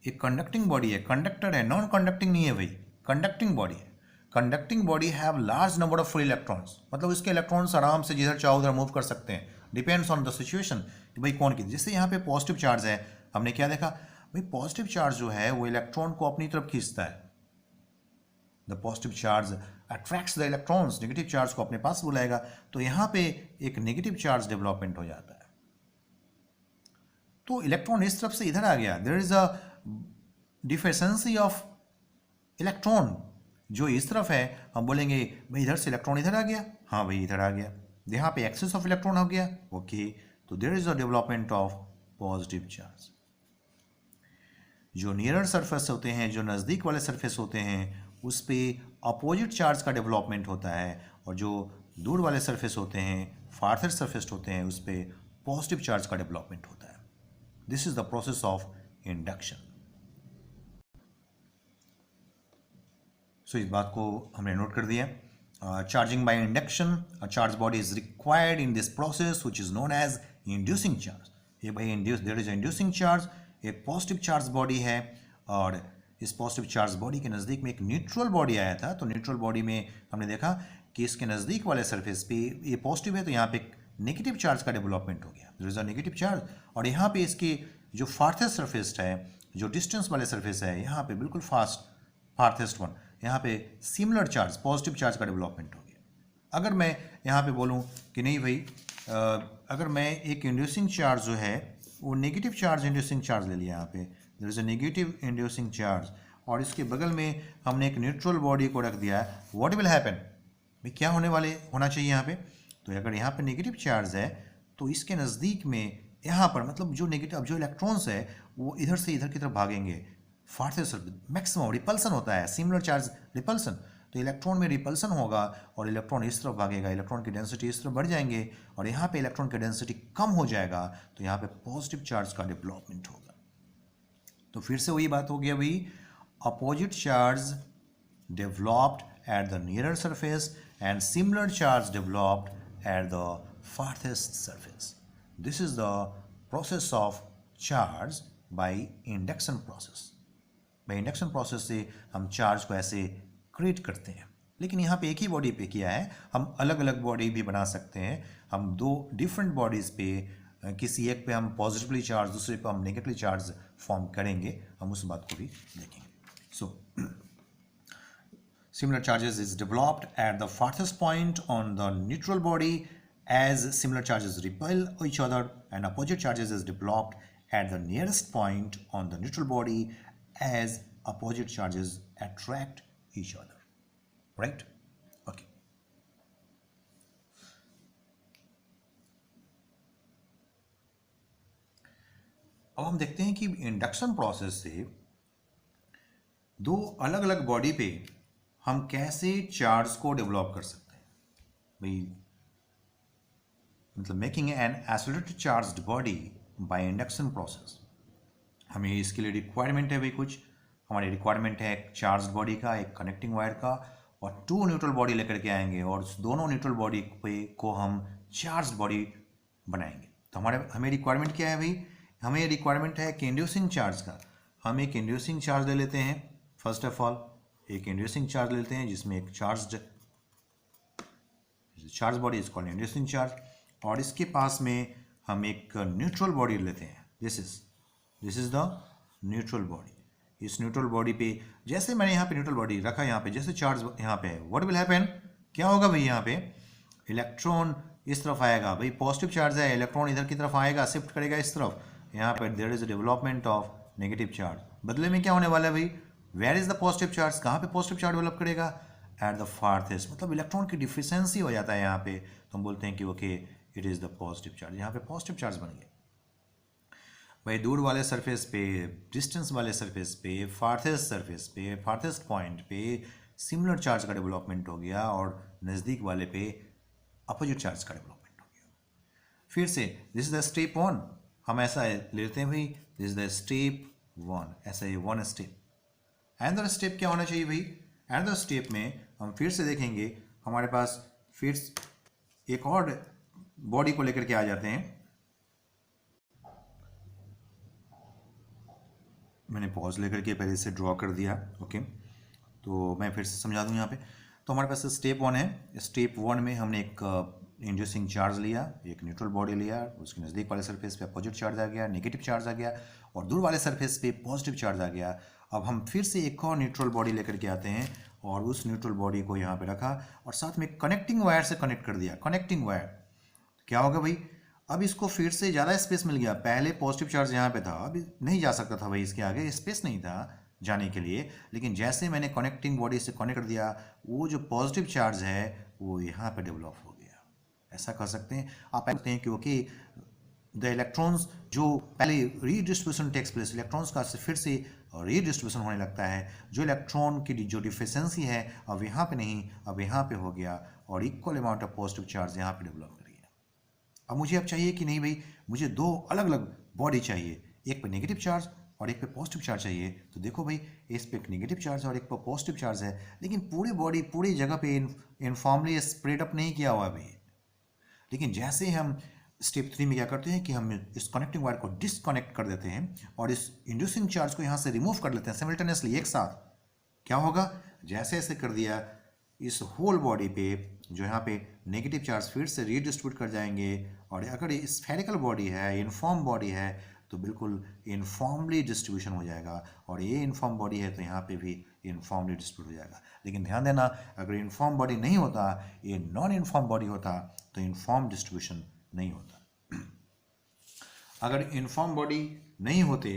एक कंडक्टिंग बॉडी है, कंडक्टर है, नॉन कंडक्टिंग नहीं है भाई, कंडक्टिंग बॉडी है। Conducting body have large number of free electrons, मतलब इसके इलेक्ट्रॉन्स आराम से जिधर चाहो उधर मूव कर सकते हैं, डिपेंड्स ऑन द सिचुएशन कि भाई कौन की। जैसे यहाँ पे पॉजिटिव चार्ज है, हमने क्या देखा भाई, पॉजिटिव चार्ज जो है वो इलेक्ट्रॉन को अपनी तरफ खींचता है। The positive charge attracts the electrons, negative charge को अपने पास बुलाएगा, तो यहाँ पे एक नेगेटिव चार्ज डेवलपमेंट हो जाता है। तो इलेक्ट्रॉन इस तरफ से इधर आ गया, there is a deficiency of electron. जो इस तरफ है हम बोलेंगे भाई इधर से इलेक्ट्रॉन इधर आ गया, हाँ भाई इधर आ गया, यहाँ पे एक्सेस ऑफ इलेक्ट्रॉन हो गया, ओके, तो there is a development of positive charge. जो नियरर सरफेस होते हैं, जो नज़दीक वाले सरफेस होते हैं, उस पे अपोजिट चार्ज का डेवलपमेंट होता है, और जो दूर वाले सरफेस होते हैं, फार्थर सरफेस होते हैं, उस पे पॉजिटिव चार्ज का डेवलपमेंट होता है। This is the process of induction. So इस बात को हमने नोट कर दिया। Charging by induction, a charge body is required in this process which is known as inducing charge. ये भाई देयर इज इंड्यूसिंग चार्ज, एक पॉजिटिव चार्ज बॉडी है, और इस पॉजिटिव चार्ज बॉडी के नज़दीक में एक न्यूट्रल बॉडी आया था। तो न्यूट्रल बॉडी में हमने देखा कि इसके नज़दीक वाले सरफेस पे ये पॉजिटिव है, तो यहाँ पे एक नेगेटिव चार्ज का डेवलपमेंट हो गया, there is a negative charge, और यहाँ पे इसकी जो फार्थेस्ट सरफेस है, जो डिस्टेंस वाले सरफेस है, यहाँ पे बिल्कुल फार्थेस्ट वन, यहाँ पे सिमिलर चार्ज, पॉजिटिव चार्ज का डेवलपमेंट हो गया। अगर मैं यहाँ पे बोलूँ कि नहीं भाई, अगर मैं एक इंड्यूसिंग चार्ज जो है वो नेगेटिव चार्ज इंड्यूसिंग चार्ज ले लिया, यहाँ पे there is a negative inducing charge, और इसके बगल में हमने एक न्यूट्रल बॉडी को रख दिया, व्हाट विल हैपन, भाई क्या होना चाहिए यहाँ पे। तो अगर यहाँ पे नेगेटिव चार्ज है तो इसके नज़दीक में यहाँ पर, मतलब जो नेगेटिव, अब जो इलेक्ट्रॉन्स है वो इधर से इधर की तरफ भागेंगे, फार्थेस्ट मैक्सिमम रिपल्सन होता है, सिमिलर चार्ज रिपल्सन, तो इलेक्ट्रॉन में रिपल्सन होगा और इलेक्ट्रॉन इस तरफ भागेगा, इलेक्ट्रॉन की डेंसिटी इस तरफ बढ़ जाएंगे, और यहाँ पे इलेक्ट्रॉन की डेंसिटी कम हो जाएगा, तो यहाँ पे पॉजिटिव चार्ज का डेवलपमेंट होगा। तो फिर से वही बात हो गया भाई, opposite charge developed at the nearer surface and similar charge developed eight the farthest surface. This is the process of charge by induction process. By induction process से हम चार्ज को ऐसे क्रिएट करते हैं, लेकिन यहाँ पे एक ही बॉडी पे किया है, हम अलग अलग बॉडी भी बना सकते हैं। हम दो डिफरेंट बॉडीज़ पे, किसी एक पे हम पॉजिटिवली चार्ज, दूसरे पे हम नेगेटिवली चार्ज फॉर्म करेंगे, हम उस बात को भी देखेंगे। similar charges is developed at the farthest point on the neutral body as similar charges repel each other, and opposite charges is developed at the nearest point on the neutral body as opposite charges attract each other. Right? Okay. अब हम देखते हैं कि induction process से दो अलग अलग body पे हम कैसे चार्ज को डेवलप कर सकते हैं भाई, मतलब making an isolated charged body by induction process. हमें इसके लिए रिक्वायरमेंट है भाई, कुछ हमारी रिक्वायरमेंट है एक चार्ज्ड बॉडी का, एक कनेक्टिंग वायर का, और टू न्यूट्रल बॉडी लेकर के आएंगे और उस दोनों न्यूट्रल बॉडी पे को हम चार्ज्ड बॉडी बनाएंगे। तो हमें रिक्वायरमेंट क्या है भाई, हमें रिक्वायरमेंट है एक इंड्यूसिंग चार्ज का। हम एक इंड्यूसिंग चार्ज ले लेते हैं। फर्स्ट ऑफ ऑल एक इंड्यूसिंग चार्ज लेते हैं जिसमें एक charge body is called inducing charge, और इसके पास में हम एक न्यूट्रल बॉडी लेते हैं। This is the neutral body. इस न्यूट्रल बॉडी पे जैसे मैंने यहाँ पे न्यूट्रल बॉडी रखा, यहाँ पे जैसे चार्ज यहाँ पे है, व्हाट विल हैपन, क्या होगा भाई, यहाँ पे इलेक्ट्रॉन इस तरफ आएगा भाई, पॉजिटिव चार्ज है, इलेक्ट्रॉन इधर की तरफ आएगा, शिफ्ट करेगा इस तरफ, यहाँ पे there is a development of negative charge. बदले में क्या होने वाला है भाई, where is the positive charge, कहाँ पे पॉजिटिव चार्ज डेवलप करेगा, एट द फार्थेस्ट, मतलब इलेक्ट्रॉन की डिफिशियंसी हो जाता है यहाँ पे, तो हम बोलते हैं कि okay it is the positive charge, यहाँ पे पॉजिटिव चार्ज बन गया भाई। दूर वाले सरफेस पे, डिस्टेंस वाले सरफेस पे, फार्थेस्ट सरफेस पे, फार्थेस्ट पॉइंट पे सिमिलर चार्ज का डेवलपमेंट हो गया, और नज़दीक वाले पे अपोजिट चार्ज का डेवलपमेंट हो गया। फिर से this is the step one, हम ऐसा लेते हैं भाई, this is the step one, ऐसा ये वन स्टेप। अनदर स्टेप क्या होना चाहिए भाई, अनदर स्टेप में हम फिर से देखेंगे, हमारे पास फिर एक और बॉडी को लेकर के आ जाते हैं। मैंने पॉज लेकर के पहले से ड्रॉ कर दिया, ओके, तो मैं फिर से समझा दूं यहाँ पे। तो हमारे पास स्टेप वन है। स्टेप वन में हमने एक इंड्यूसिंग चार्ज लिया, एक न्यूट्रल बॉडी लिया, उसके नज़दीक वाले सरफेस पे अपोजिट चार्ज आ गया, नेगेटिव चार्ज आ गया, और दूर वाले सरफेस पे पॉजिटिव चार्ज आ गया। अब हम फिर से एक और न्यूट्रल बॉडी लेकर के आते हैं, और उस न्यूट्रल बॉडी को यहाँ पे रखा, और साथ में कनेक्टिंग वायर से कनेक्ट कर दिया। कनेक्टिंग वायर क्या होगा भाई, अब इसको फिर से ज़्यादा स्पेस मिल गया। पहले पॉजिटिव चार्ज यहाँ पे था, अभी नहीं जा सकता था भाई, इसके आगे स्पेस नहीं था जाने के लिए, लेकिन जैसे मैंने कनेक्टिंग बॉडी से कनेक्ट कर दिया, वो जो पॉजिटिव चार्ज है वो यहाँ पे डेवलप हो गया। ऐसा कर सकते हैं आप, कहते हैं क्योंकि द इलेक्ट्रॉन्स जो पहले रीडिस्ट्रीब्यूशन टेक्स प्लेस, इलेक्ट्रॉन्स का फिर से रीडिस्ट्रीब्यूशन होने लगता है। जो इलेक्ट्रॉन की जो डिफिशियंसी है अब यहाँ पे नहीं, अब यहाँ पे हो गया, और equal amount of positive charge यहाँ पे डेवलप कर गया। अब मुझे अब चाहिए कि नहीं भाई, मुझे दो अलग अलग बॉडी चाहिए, एक पे नेगेटिव चार्ज और एक पे पॉजिटिव चार्ज चाहिए। तो देखो भाई, इस पे एक नेगेटिव चार्ज और एक पे पॉजिटिव चार्ज है, लेकिन पूरी बॉडी पूरी जगह पे यूनिफॉर्मली स्प्रेड अप नहीं किया हुआ भाई। लेकिन जैसे हम स्टेप 3 में क्या करते हैं कि हम इस कनेक्टिंग वायर को डिसकनेक्ट कर देते हैं और इस इंड्यूसिंग चार्ज को यहाँ से रिमूव कर लेते हैं सिमिल्टेनियसली, एक साथ। क्या होगा, जैसे ऐसे कर दिया, इस होल बॉडी पे जो यहाँ पे नेगेटिव चार्ज फिर से रीडिस्ट्रीब्यूट कर जाएंगे, और अगर ये स्फेरिकल बॉडी है, यूनिफॉर्म बॉडी है, तो बिल्कुल यूनिफॉर्मली डिस्ट्रीब्यूशन हो जाएगा, और ये यूनिफॉर्म बॉडी है तो यहाँ पे भी यूनिफॉर्मली डिस्ट्रीब्यूट हो जाएगा। लेकिन ध्यान देना, अगर यूनिफॉर्म बॉडी नहीं होता, ये नॉन यूनिफॉर्म बॉडी होता, तो यूनिफॉर्म डिस्ट्रीब्यूशन नहीं होता। अगर यूनिफॉर्म बॉडी नहीं होते,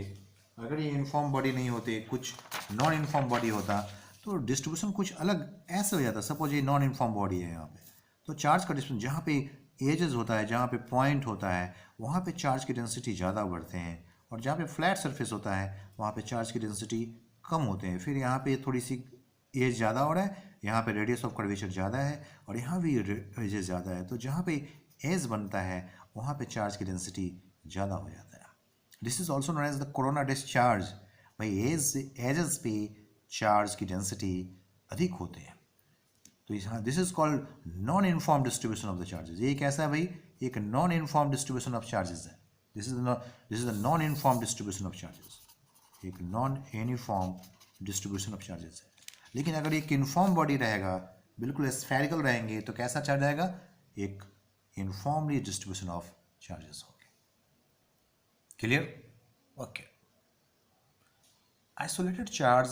अगर ये यूनिफॉर्म बॉडी नहीं होते, कुछ नॉन यूनिफॉर्म बॉडी होता, तो डिस्ट्रीब्यूशन कुछ अलग ऐसे हो जाता। सपोज ये नॉन यूनिफॉर्म बॉडी है यहाँ पे, तो चार्ज का डिस्ट्रीब्यूशन जहाँ पे एजेस होता है, जहाँ पे पॉइंट होता है, वहाँ पे चार्ज की डेंसिटी ज़्यादा बढ़ते हैं, और जहाँ पे फ्लैट सरफेस होता है वहाँ पे चार्ज की डेंसिटी कम होते हैं। फिर यहाँ पे थोड़ी सी एज ज़्यादा हो रहा है, यहाँ पे रेडियस ऑफ कर्वेचर ज़्यादा है, और यहाँ भी एजेस ज़्यादा है, तो जहाँ पे एज बनता है वहाँ पे चार्ज की डेंसिटी ज़्यादा हो जाता है। This is also known as the corona discharge. भाई एजेस पे चार्ज की डेंसिटी अधिक होते हैं, तो this is called non uniform distribution of the charges. ये कैसा है भाई, एक non uniform distribution of charges है। This is the non uniform distribution of charges, एक non uniform distribution of charges है। लेकिन अगर एक यूनिफॉर्म बॉडी रहेगा, बिल्कुल स्फेरिकल रहेंगे, तो कैसा चार्ज आएगा, एक यूनिफॉर्मली डिस्ट्रीब्यूशन ऑफ चार्जेस होंगे। Clear, okay. Isolated charge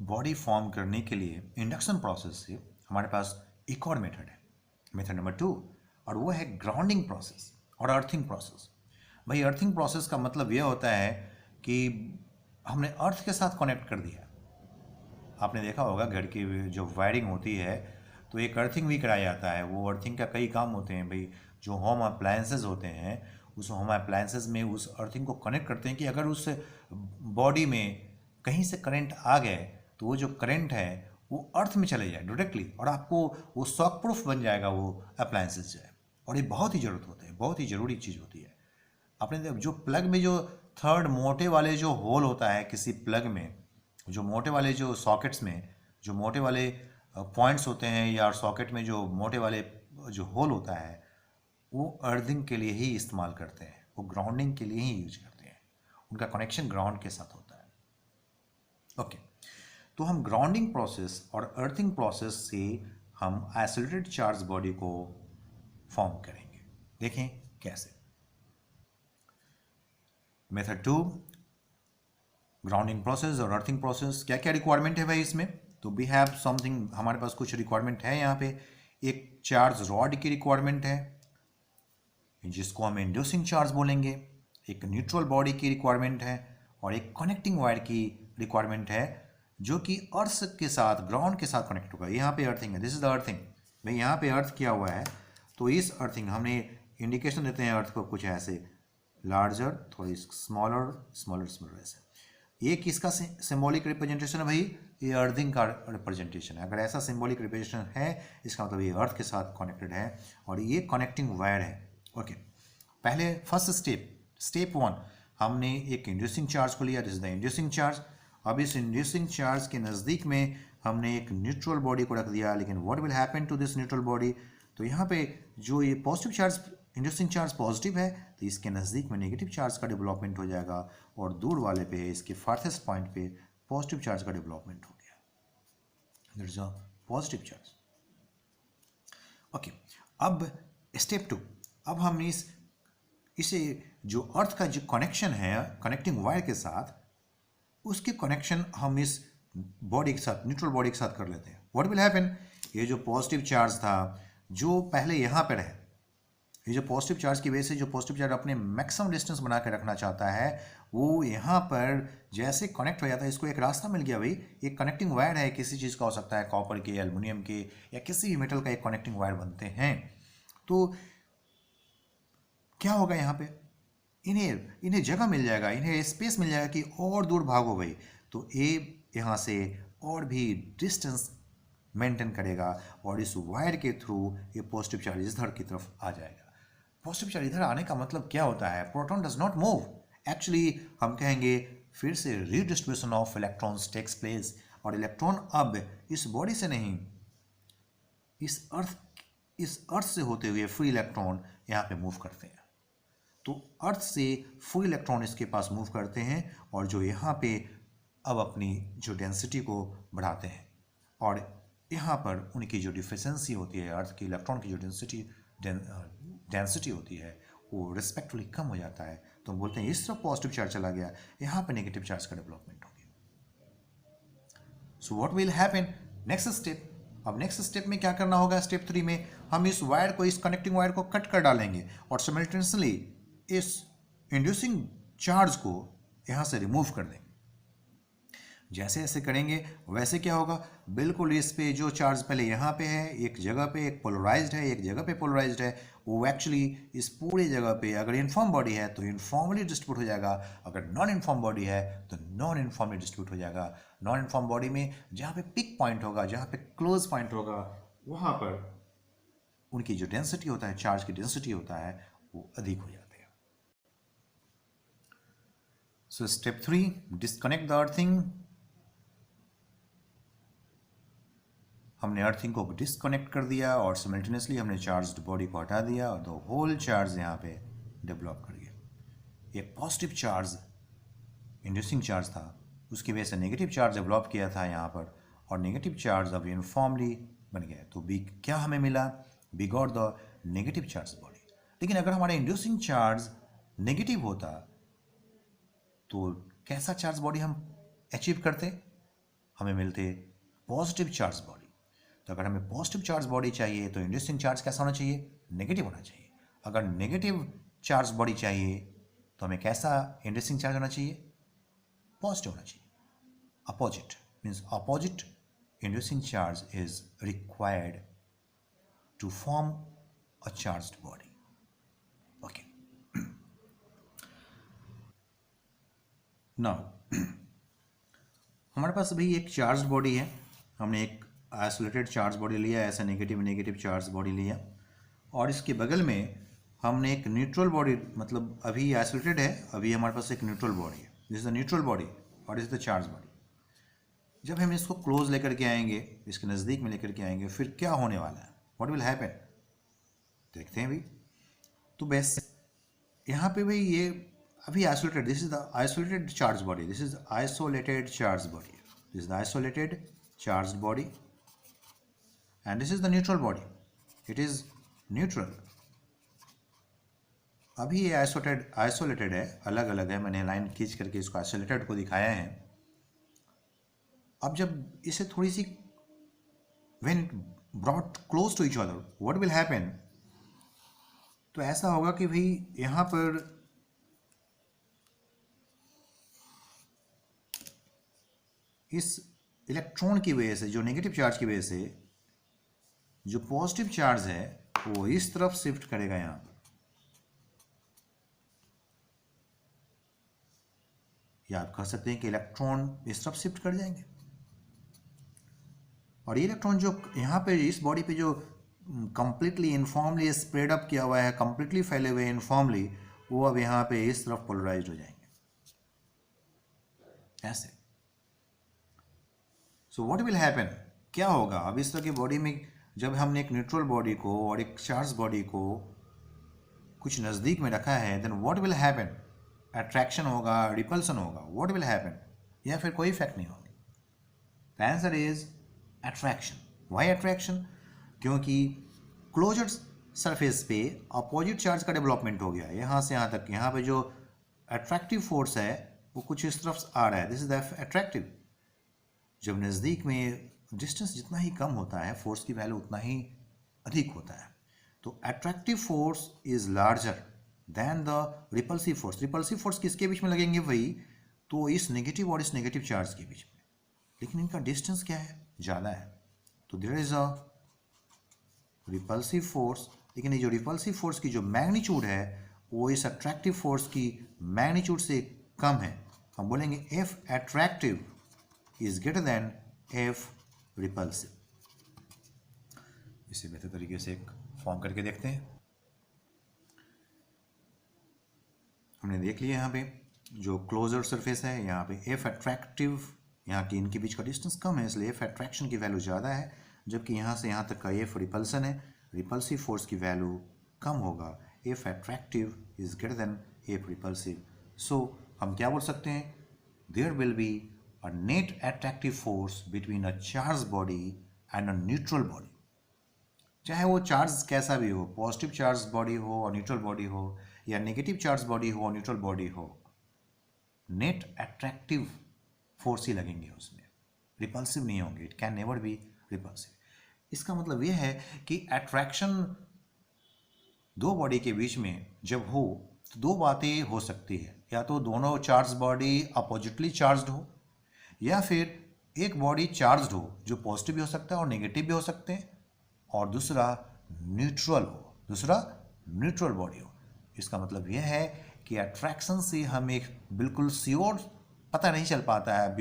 body form करने के लिए इंडक्शन प्रोसेस से हमारे पास एक और मेथड है, मेथड नंबर 2, और वो है ग्राउंडिंग प्रोसेस और अर्थिंग प्रोसेस। भाई अर्थिंग प्रोसेस का मतलब ये होता है कि हमने अर्थ के साथ कनेक्ट कर दिया। आपने देखा होगा घर की जो वायरिंग होती है तो एक अर्थिंग भी कराया जाता है। वो अर्थिंग का कई काम होते हैं भाई। जो होम अप्लायंसेस होते हैं उस होम अप्लायंसेस में उस अर्थिंग को कनेक्ट करते हैं कि अगर उस बॉडी में कहीं से करंट आ गए तो वो जो करंट है वो अर्थ में चले जाए डायरेक्टली, और आपको वो शॉक प्रूफ बन जाएगा वो अप्लायंसेस जो है। और ये बहुत ही ज़रूरत होते हैं, बहुत ही ज़रूरी चीज़ होती है। आपने जो प्लग में जो थर्ड मोटे वाले जो होल होता है किसी प्लग में, जो मोटे वाले जो सॉकेट्स में जो मोटे वाले पॉइंट्स होते हैं या सॉकेट में जो मोटे वाले जो होल होता है वो अर्थिंग के लिए ही इस्तेमाल करते हैं, वो ग्राउंडिंग के लिए ही यूज करते हैं। उनका कनेक्शन ग्राउंड के साथ होता है। ओके, तो हम ग्राउंडिंग प्रोसेस और अर्थिंग प्रोसेस से हम आइसोलेटेड चार्ज बॉडी को फॉर्म करेंगे। देखें कैसे। मेथड 2, ग्राउंडिंग प्रोसेस और अर्थिंग प्रोसेस। क्या क्या रिक्वायरमेंट है भाई इसमें? तो वी हैव समथिंग, हमारे पास कुछ रिक्वायरमेंट है यहाँ पे। एक चार्ज रॉड की रिक्वायरमेंट है जिसको हम इंड्यूसिंग चार्ज बोलेंगे, एक न्यूट्रल बॉडी की रिक्वायरमेंट है, और एक कनेक्टिंग वायर की रिक्वायरमेंट है जो कि अर्थ के साथ ग्राउंड के साथ कनेक्ट होगा। यहाँ पे अर्थिंग है, दिस इज द अर्थिंग। भाई यहाँ पे अर्थ किया हुआ है तो इस अर्थिंग हमने इंडिकेशन देते हैं अर्थ को कुछ ऐसे, लार्जर, थोड़ी स्मॉलर स्मॉलर स्मॉलर ऐसे। ये किसका सिंबॉलिक रिप्रेजेंटेशन है भाई? ये अर्थिंग का रिप्रेजेंटेशन है। अगर ऐसा सिंबॉलिक रिप्रेजेंटेशन है इसका मतलब ये अर्थ के साथ कनेक्टेड है और ये कनेक्टिंग वायर है। ओके, पहले फर्स्ट स्टेप 1 हमने एक इंड्यूसिंग चार्ज को लिया, this is the inducing charge. अब इस इंड्यूसिंग चार्ज के नज़दीक में हमने एक न्यूट्रल बॉडी को रख दिया, लेकिन what will happen to this neutral body? तो यहाँ पे जो ये positive charge, inducing charge positive है तो इसके नज़दीक में नेगेटिव चार्ज का डेवलपमेंट हो जाएगा, और दूर वाले पे इसके फार्थेस्ट पॉइंट पे पॉजिटिव चार्ज का डेवलपमेंट हो गया, that is a positive charge. Okay, अब स्टेप 2, अब हम इसे जो अर्थ का जो कनेक्शन है कनेक्टिंग वायर के साथ, उसके कनेक्शन हम इस बॉडी के साथ, न्यूट्रल बॉडी के साथ कर लेते हैं। What will happen? ये जो पॉजिटिव चार्ज था जो पहले यहाँ पर है, ये जो पॉजिटिव चार्ज की वजह से जो पॉजिटिव चार्ज अपने मैक्सिमम डिस्टेंस बना के रखना चाहता है वो यहाँ पर जैसे कनेक्ट हो जाता है, इसको एक रास्ता मिल गया भाई। एक कनेक्टिंग वायर है, किसी चीज़ का हो सकता है, कॉपर के, एल्युमिनियम के, या किसी भी मेटल का एक कनेक्टिंग वायर बनते हैं। तो क्या होगा यहाँ पे? इन्हें जगह मिल जाएगा, इन्हें स्पेस मिल जाएगा कि और दूर भागो भाई। तो ए यहाँ से और भी डिस्टेंस मेंटेन करेगा और इस वायर के थ्रू ये पॉजिटिव चार्ज इधर की तरफ आ जाएगा। पॉजिटिव चार्ज इधर आने का मतलब क्या होता है? Proton does not move, actually हम कहेंगे फिर से redistribution of electrons takes place, और इलेक्ट्रॉन अब इस बॉडी से नहीं, इस अर्थ से होते हुए फ्री इलेक्ट्रॉन यहाँ पे मूव करते हैं। तो अर्थ से फ्री इलेक्ट्रॉन इसके पास मूव करते हैं और जो यहाँ पे अब अपनी जो डेंसिटी को बढ़ाते हैं, और यहाँ पर उनकी जो डिफिशेंसी होती है, अर्थ की इलेक्ट्रॉन की जो डेंसिटी होती है वो रिस्पेक्टफुली कम हो जाता है। तो हम बोलते हैं इस तरफ पॉजिटिव चार्ज चला गया, यहाँ पे नेगेटिव चार्ज का डेवलपमेंट हो गया। So what will happen? Next step, अब नेक्स्ट स्टेप में क्या करना होगा? स्टेप 3 में हम इस वायर को, इस कनेक्टिंग वायर को कट कर डालेंगे और सिमिल्टेनियसली इस इंड्यूसिंग चार्ज को यहाँ से रिमूव कर देंगे। जैसे ऐसे करेंगे वैसे क्या होगा? बिल्कुल इस पे जो चार्ज पहले यहाँ पे है, एक जगह पे एक पोलराइज्ड है, एक जगह पे पोलराइज्ड है, वो एक्चुअली इस पूरे जगह पे अगर इनफॉर्म बॉडी है तो इनफॉर्मली डिस्ट्रीब्यूट हो जाएगा, अगर नॉन इनफॉर्म बॉडी है तो नॉन इनफॉर्मली डिस्ट्रीब्यूट हो जाएगा। नॉन इनफॉर्म बॉडी में जहाँ पे पिक पॉइंट होगा, जहाँ पे क्लोज पॉइंट होगा, वहाँ पर उनकी जो डेंसिटी होता है, चार्ज की डेंसिटी होता है, वो अधिक हो जाती है। So step 3, disconnect the earthing. हमने अर्थिंग को डिस्कनेक्ट कर दिया और सिमिल्टेनियसली हमने चार्ज्ड बॉडी को हटा दिया और द होल चार्ज यहाँ पे डेवलप कर गया। एक पॉजिटिव चार्ज इंड्यूसिंग चार्ज था, उसकी वजह से नेगेटिव चार्ज डेवलप किया था यहाँ पर, और नेगेटिव चार्ज अब यूनिफॉर्मली बन गया। तो बी क्या हमें मिला? We got the negative charge body. लेकिन अगर हमारा इंड्यूसिंग चार्ज नेगेटिव होता तो कैसा चार्ज बॉडी हम अचीव करते? हमें मिलते पॉजिटिव चार्ज बॉडी। तो अगर हमें पॉजिटिव चार्ज बॉडी चाहिए तो इंड्यूसिंग चार्ज कैसा होना चाहिए? नेगेटिव होना चाहिए। अगर नेगेटिव चार्ज बॉडी चाहिए तो हमें कैसा इंड्यूसिंग चार्ज होना चाहिए? पॉजिटिव होना चाहिए। Opposite means opposite inducing charge is required to form a charged body. Okay, now हमारे पास अभी एक चार्ज्ड बॉडी है। हमने एक आइसोलेटेड चार्ज बॉडी लिया, ऐसा नेगेटिव नेगेटिव चार्ज बॉडी लिया, और इसके बगल में हमने एक न्यूट्रल बॉडी, मतलब अभी आइसोलेटेड है, अभी हमारे पास एक न्यूट्रल बॉडी है। This is the neutral body और this is the charge body. जब हम इसको क्लोज लेकर के आएंगे, इसके नज़दीक में लेकर के आएंगे, फिर क्या होने वाला है? What will happen? देखते हैं भाई। तो बस यहाँ पे भाई ये अभी isolated, this is the isolated charge body, this is isolated charge body, this is the isolated charge body and this is the neutral body, it is neutral. अभी ये आइसोलेटेड है, अलग अलग है। मैंने लाइन खींच करके इसको आइसोलेटेड को दिखाया है। अब जब इसे थोड़ी सी when it brought close to each other, what will happen? तो ऐसा होगा कि भाई यहाँ पर इस इलेक्ट्रॉन की वजह से, जो नेगेटिव चार्ज की वजह से, जो पॉजिटिव चार्ज है वो इस तरफ शिफ्ट करेगा यहाँ पर, या आप कह सकते हैं कि इलेक्ट्रॉन इस तरफ शिफ्ट कर जाएंगे, और ये इलेक्ट्रॉन जो यहाँ पे इस बॉडी पे जो कंप्लीटली इनफॉर्मली स्प्रेड अप किया हुआ है, कंप्लीटली फैले हुए इनफॉर्मली, वो अब यहाँ पे इस तरफ पोलराइज्ड हो जाएंगे ऐसे। So what will happen? क्या होगा अब इस तरह की बॉडी में? जब हमने एक न्यूट्रल बॉडी को और एक चार्ज बॉडी को कुछ नज़दीक में रखा है, then what will happen? Attraction होगा, रिपल्सन होगा, व्हाट विल हैपन? या फिर कोई इफेक्ट नहीं होगी? The answer is attraction. Why attraction? क्योंकि क्लोज्ड सरफेस पे अपोजिट चार्ज का डेवलपमेंट हो गया, यहाँ से यहाँ तक। यहाँ पे जो अट्रैक्टिव फोर्स है वो कुछ इस तरफ आ रहा है, दिस इज द अट्रैक्टिव। जब नज़दीक में डिस्टेंस जितना ही कम होता है, फोर्स की वैल्यू उतना ही अधिक होता है। तो attractive force is larger than the repulsive force. Repulsive force किसके बीच में लगेंगे वही? तो इस नेगेटिव और इस नेगेटिव चार्ज के बीच में, लेकिन इनका डिस्टेंस क्या है? ज़्यादा है। तो there is a repulsive force, लेकिन ये जो रिपल्सिव फोर्स की जो मैग्नीट्यूड है वो इस अट्रैक्टिव फोर्स की मैग्नीट्यूड से कम है। हम बोलेंगे F attractive is greater than F repulsive. इसे बेहतर तरीके से एक फॉर्म करके देखते हैं। हमने देख लिया यहाँ पे जो क्लोजर सरफेस है, यहाँ पे एफ अट्रैक्टिव, यहाँ की इनके बीच का डिस्टेंस कम है, इसलिए एफ अट्रैक्शन की वैल्यू ज़्यादा है, जबकि यहाँ से यहाँ तक का एफ रिपल्सन है, रिपल्सिव फोर्स की वैल्यू कम होगा। F attractive is greater than F repulsive. So हम क्या बोल सकते हैं? There will be a net attractive force between a charge body and a neutral body. चाहे वो चार्ज कैसा भी हो, पॉजिटिव चार्ज बॉडी हो और न्यूट्रल बॉडी हो, या नेगेटिव चार्ज बॉडी हो और न्यूट्रल बॉडी हो, नेट अट्रैक्टिव फोर्स ही लगेंगे उसमें, रिपल्सिव नहीं होंगे। It can never be repulsive. इसका मतलब यह है कि अट्रैक्शन दो बॉडी के बीच में जब हो तो दो बातें हो सकती है, या तो दोनों चार्ज बॉडी अपोजिटली चार्ज्ड हो, या फिर एक बॉडी चार्ज्ड हो जो पॉजिटिव भी हो सकता है और नेगेटिव भी हो सकते हैं, और दूसरा न्यूट्रल हो, दूसरा न्यूट्रल बॉडी हो। इसका मतलब यह है कि अट्रैक्शन से हमें बिल्कुल श्योर पता नहीं चल पाता है,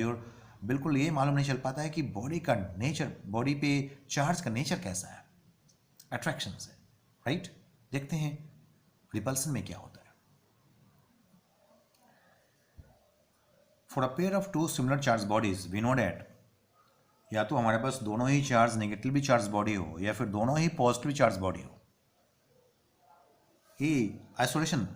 बिल्कुल ये मालूम नहीं चल पाता है कि बॉडी का नेचर, बॉडी पे चार्ज का नेचर कैसा है अट्रैक्शन से, राइट? देखते हैं रिपल्सन में क्या होता है। For a pair of two similar charge bodies we know that, या तो हमारे पास दोनों ही चार्ज नेगेटिवली चार्ज बॉडी हो, या फिर दोनों ही पॉजिटिव चार्ज बॉडी हो। ये आइसोलेशन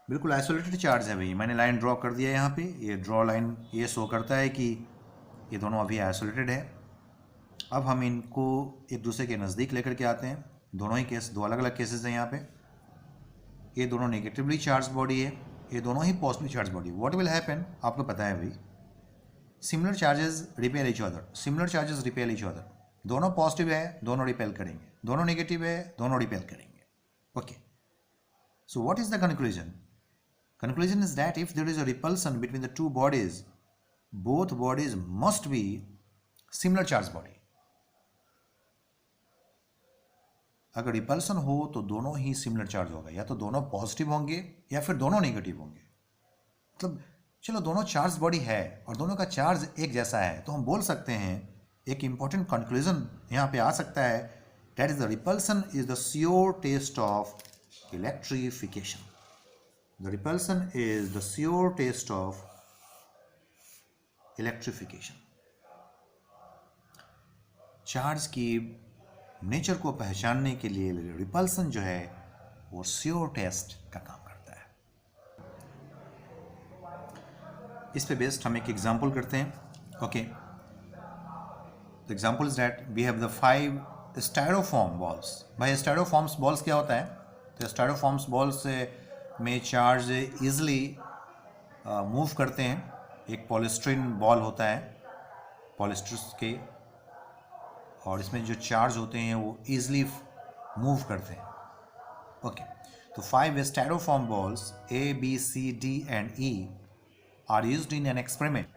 बिल्कुल आइसोलेटेड चार्ज है भाई। मैंने लाइन ड्रॉ कर दिया यहाँ पे, ये ड्रॉ लाइन ये शो करता है कि ये दोनों अभी आइसोलेटेड है। अब हम इनको एक दूसरे के नज़दीक लेकर के आते हैं। दोनों ही केस, दो अलग अलग केसेस हैं यहाँ पे। ये दोनों नेगेटिवली चार्ज बॉडी है, ये दोनों ही positive charge body. What will happen? आपको पता है भाई, similar charges repel each other, similar charges repel each other, दोनों पॉजिटिव है दोनों रिपेल करेंगे, दोनों नेगेटिव है दोनों रिपेल करेंगे. Okay, so what is the conclusion? Conclusion is that if there is a repulsion between the two bodies, both bodies must be similar charge body. अगर repulsion हो तो दोनों ही सिमिलर चार्ज होगा, या तो दोनों पॉजिटिव होंगे या फिर दोनों नेगेटिव होंगे. मतलब चलो दोनों चार्ज बॉडी है और दोनों का चार्ज एक जैसा है, तो हम बोल सकते हैं एक इंपॉर्टेंट कंक्लूजन यहाँ पे आ सकता है, that is the repulsion is the sure test of electrification. The repulsion is the sure taste of electrification. Charge की नेचर को पहचानने के लिए रिपल्सन जो है वो श्योर टेस्ट का काम करता है. इस पे बेस्ड हम एक एग्जांपल करते हैं. Okay, the example is that we have the 5 styrofoam balls. भाई स्टायरोफॉर्म्स बॉल्स क्या होता है? तो स्टायरोफॉर्म्स बॉल्स में चार्ज ईजिली मूव करते हैं. एक पॉलिस्ट्रीन बॉल होता है पॉलिस्टर्स के, और इसमें जो चार्ज होते हैं वो ईजिली मूव करते हैं. ओके, तो 5 styrofoam balls A, B, C, D and E are used in an experiment.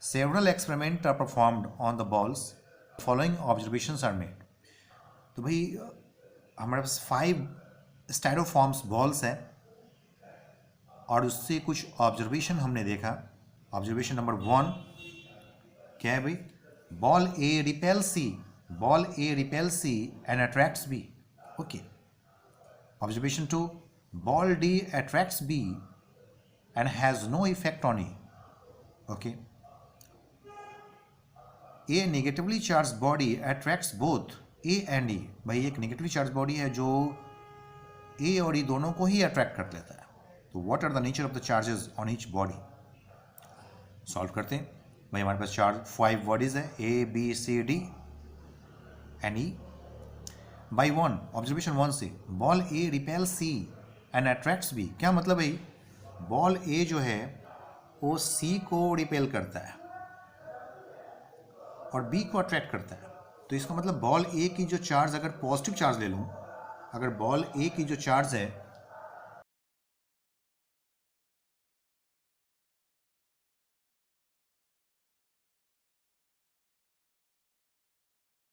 Several experiments are performed on the balls. Following observations are made. तो भाई हमारे पास 5 स्टायरोफॉर्म्स बॉल्स हैं और उससे कुछ ऑब्जर्वेशन हमने देखा. ऑब्जर्वेशन नंबर 1 क्या है भाई? Ball A repel C, ball A repel C and attracts B. Okay. Observation 2, ball D attracts B and has no effect on A. Okay. A negatively charge body attracts both A and E. भाई एक negatively charge body है जो ए और ई दोनों को ही attract कर लेता है. तो what are the nature of the charges on each body? Solve करते हैं. भाई हमारे पास चार्ज 5 बॉडीज है, A B C D and E. By 1 observation 1 से ball A repel C and attracts B. क्या मतलब भाई? बॉल ए जो है वो सी को रिपेल करता है और बी को अट्रैक्ट करता है. तो इसका मतलब बॉल ए की जो चार्ज, अगर पॉजिटिव चार्ज ले लूँ, अगर बॉल ए की जो चार्ज है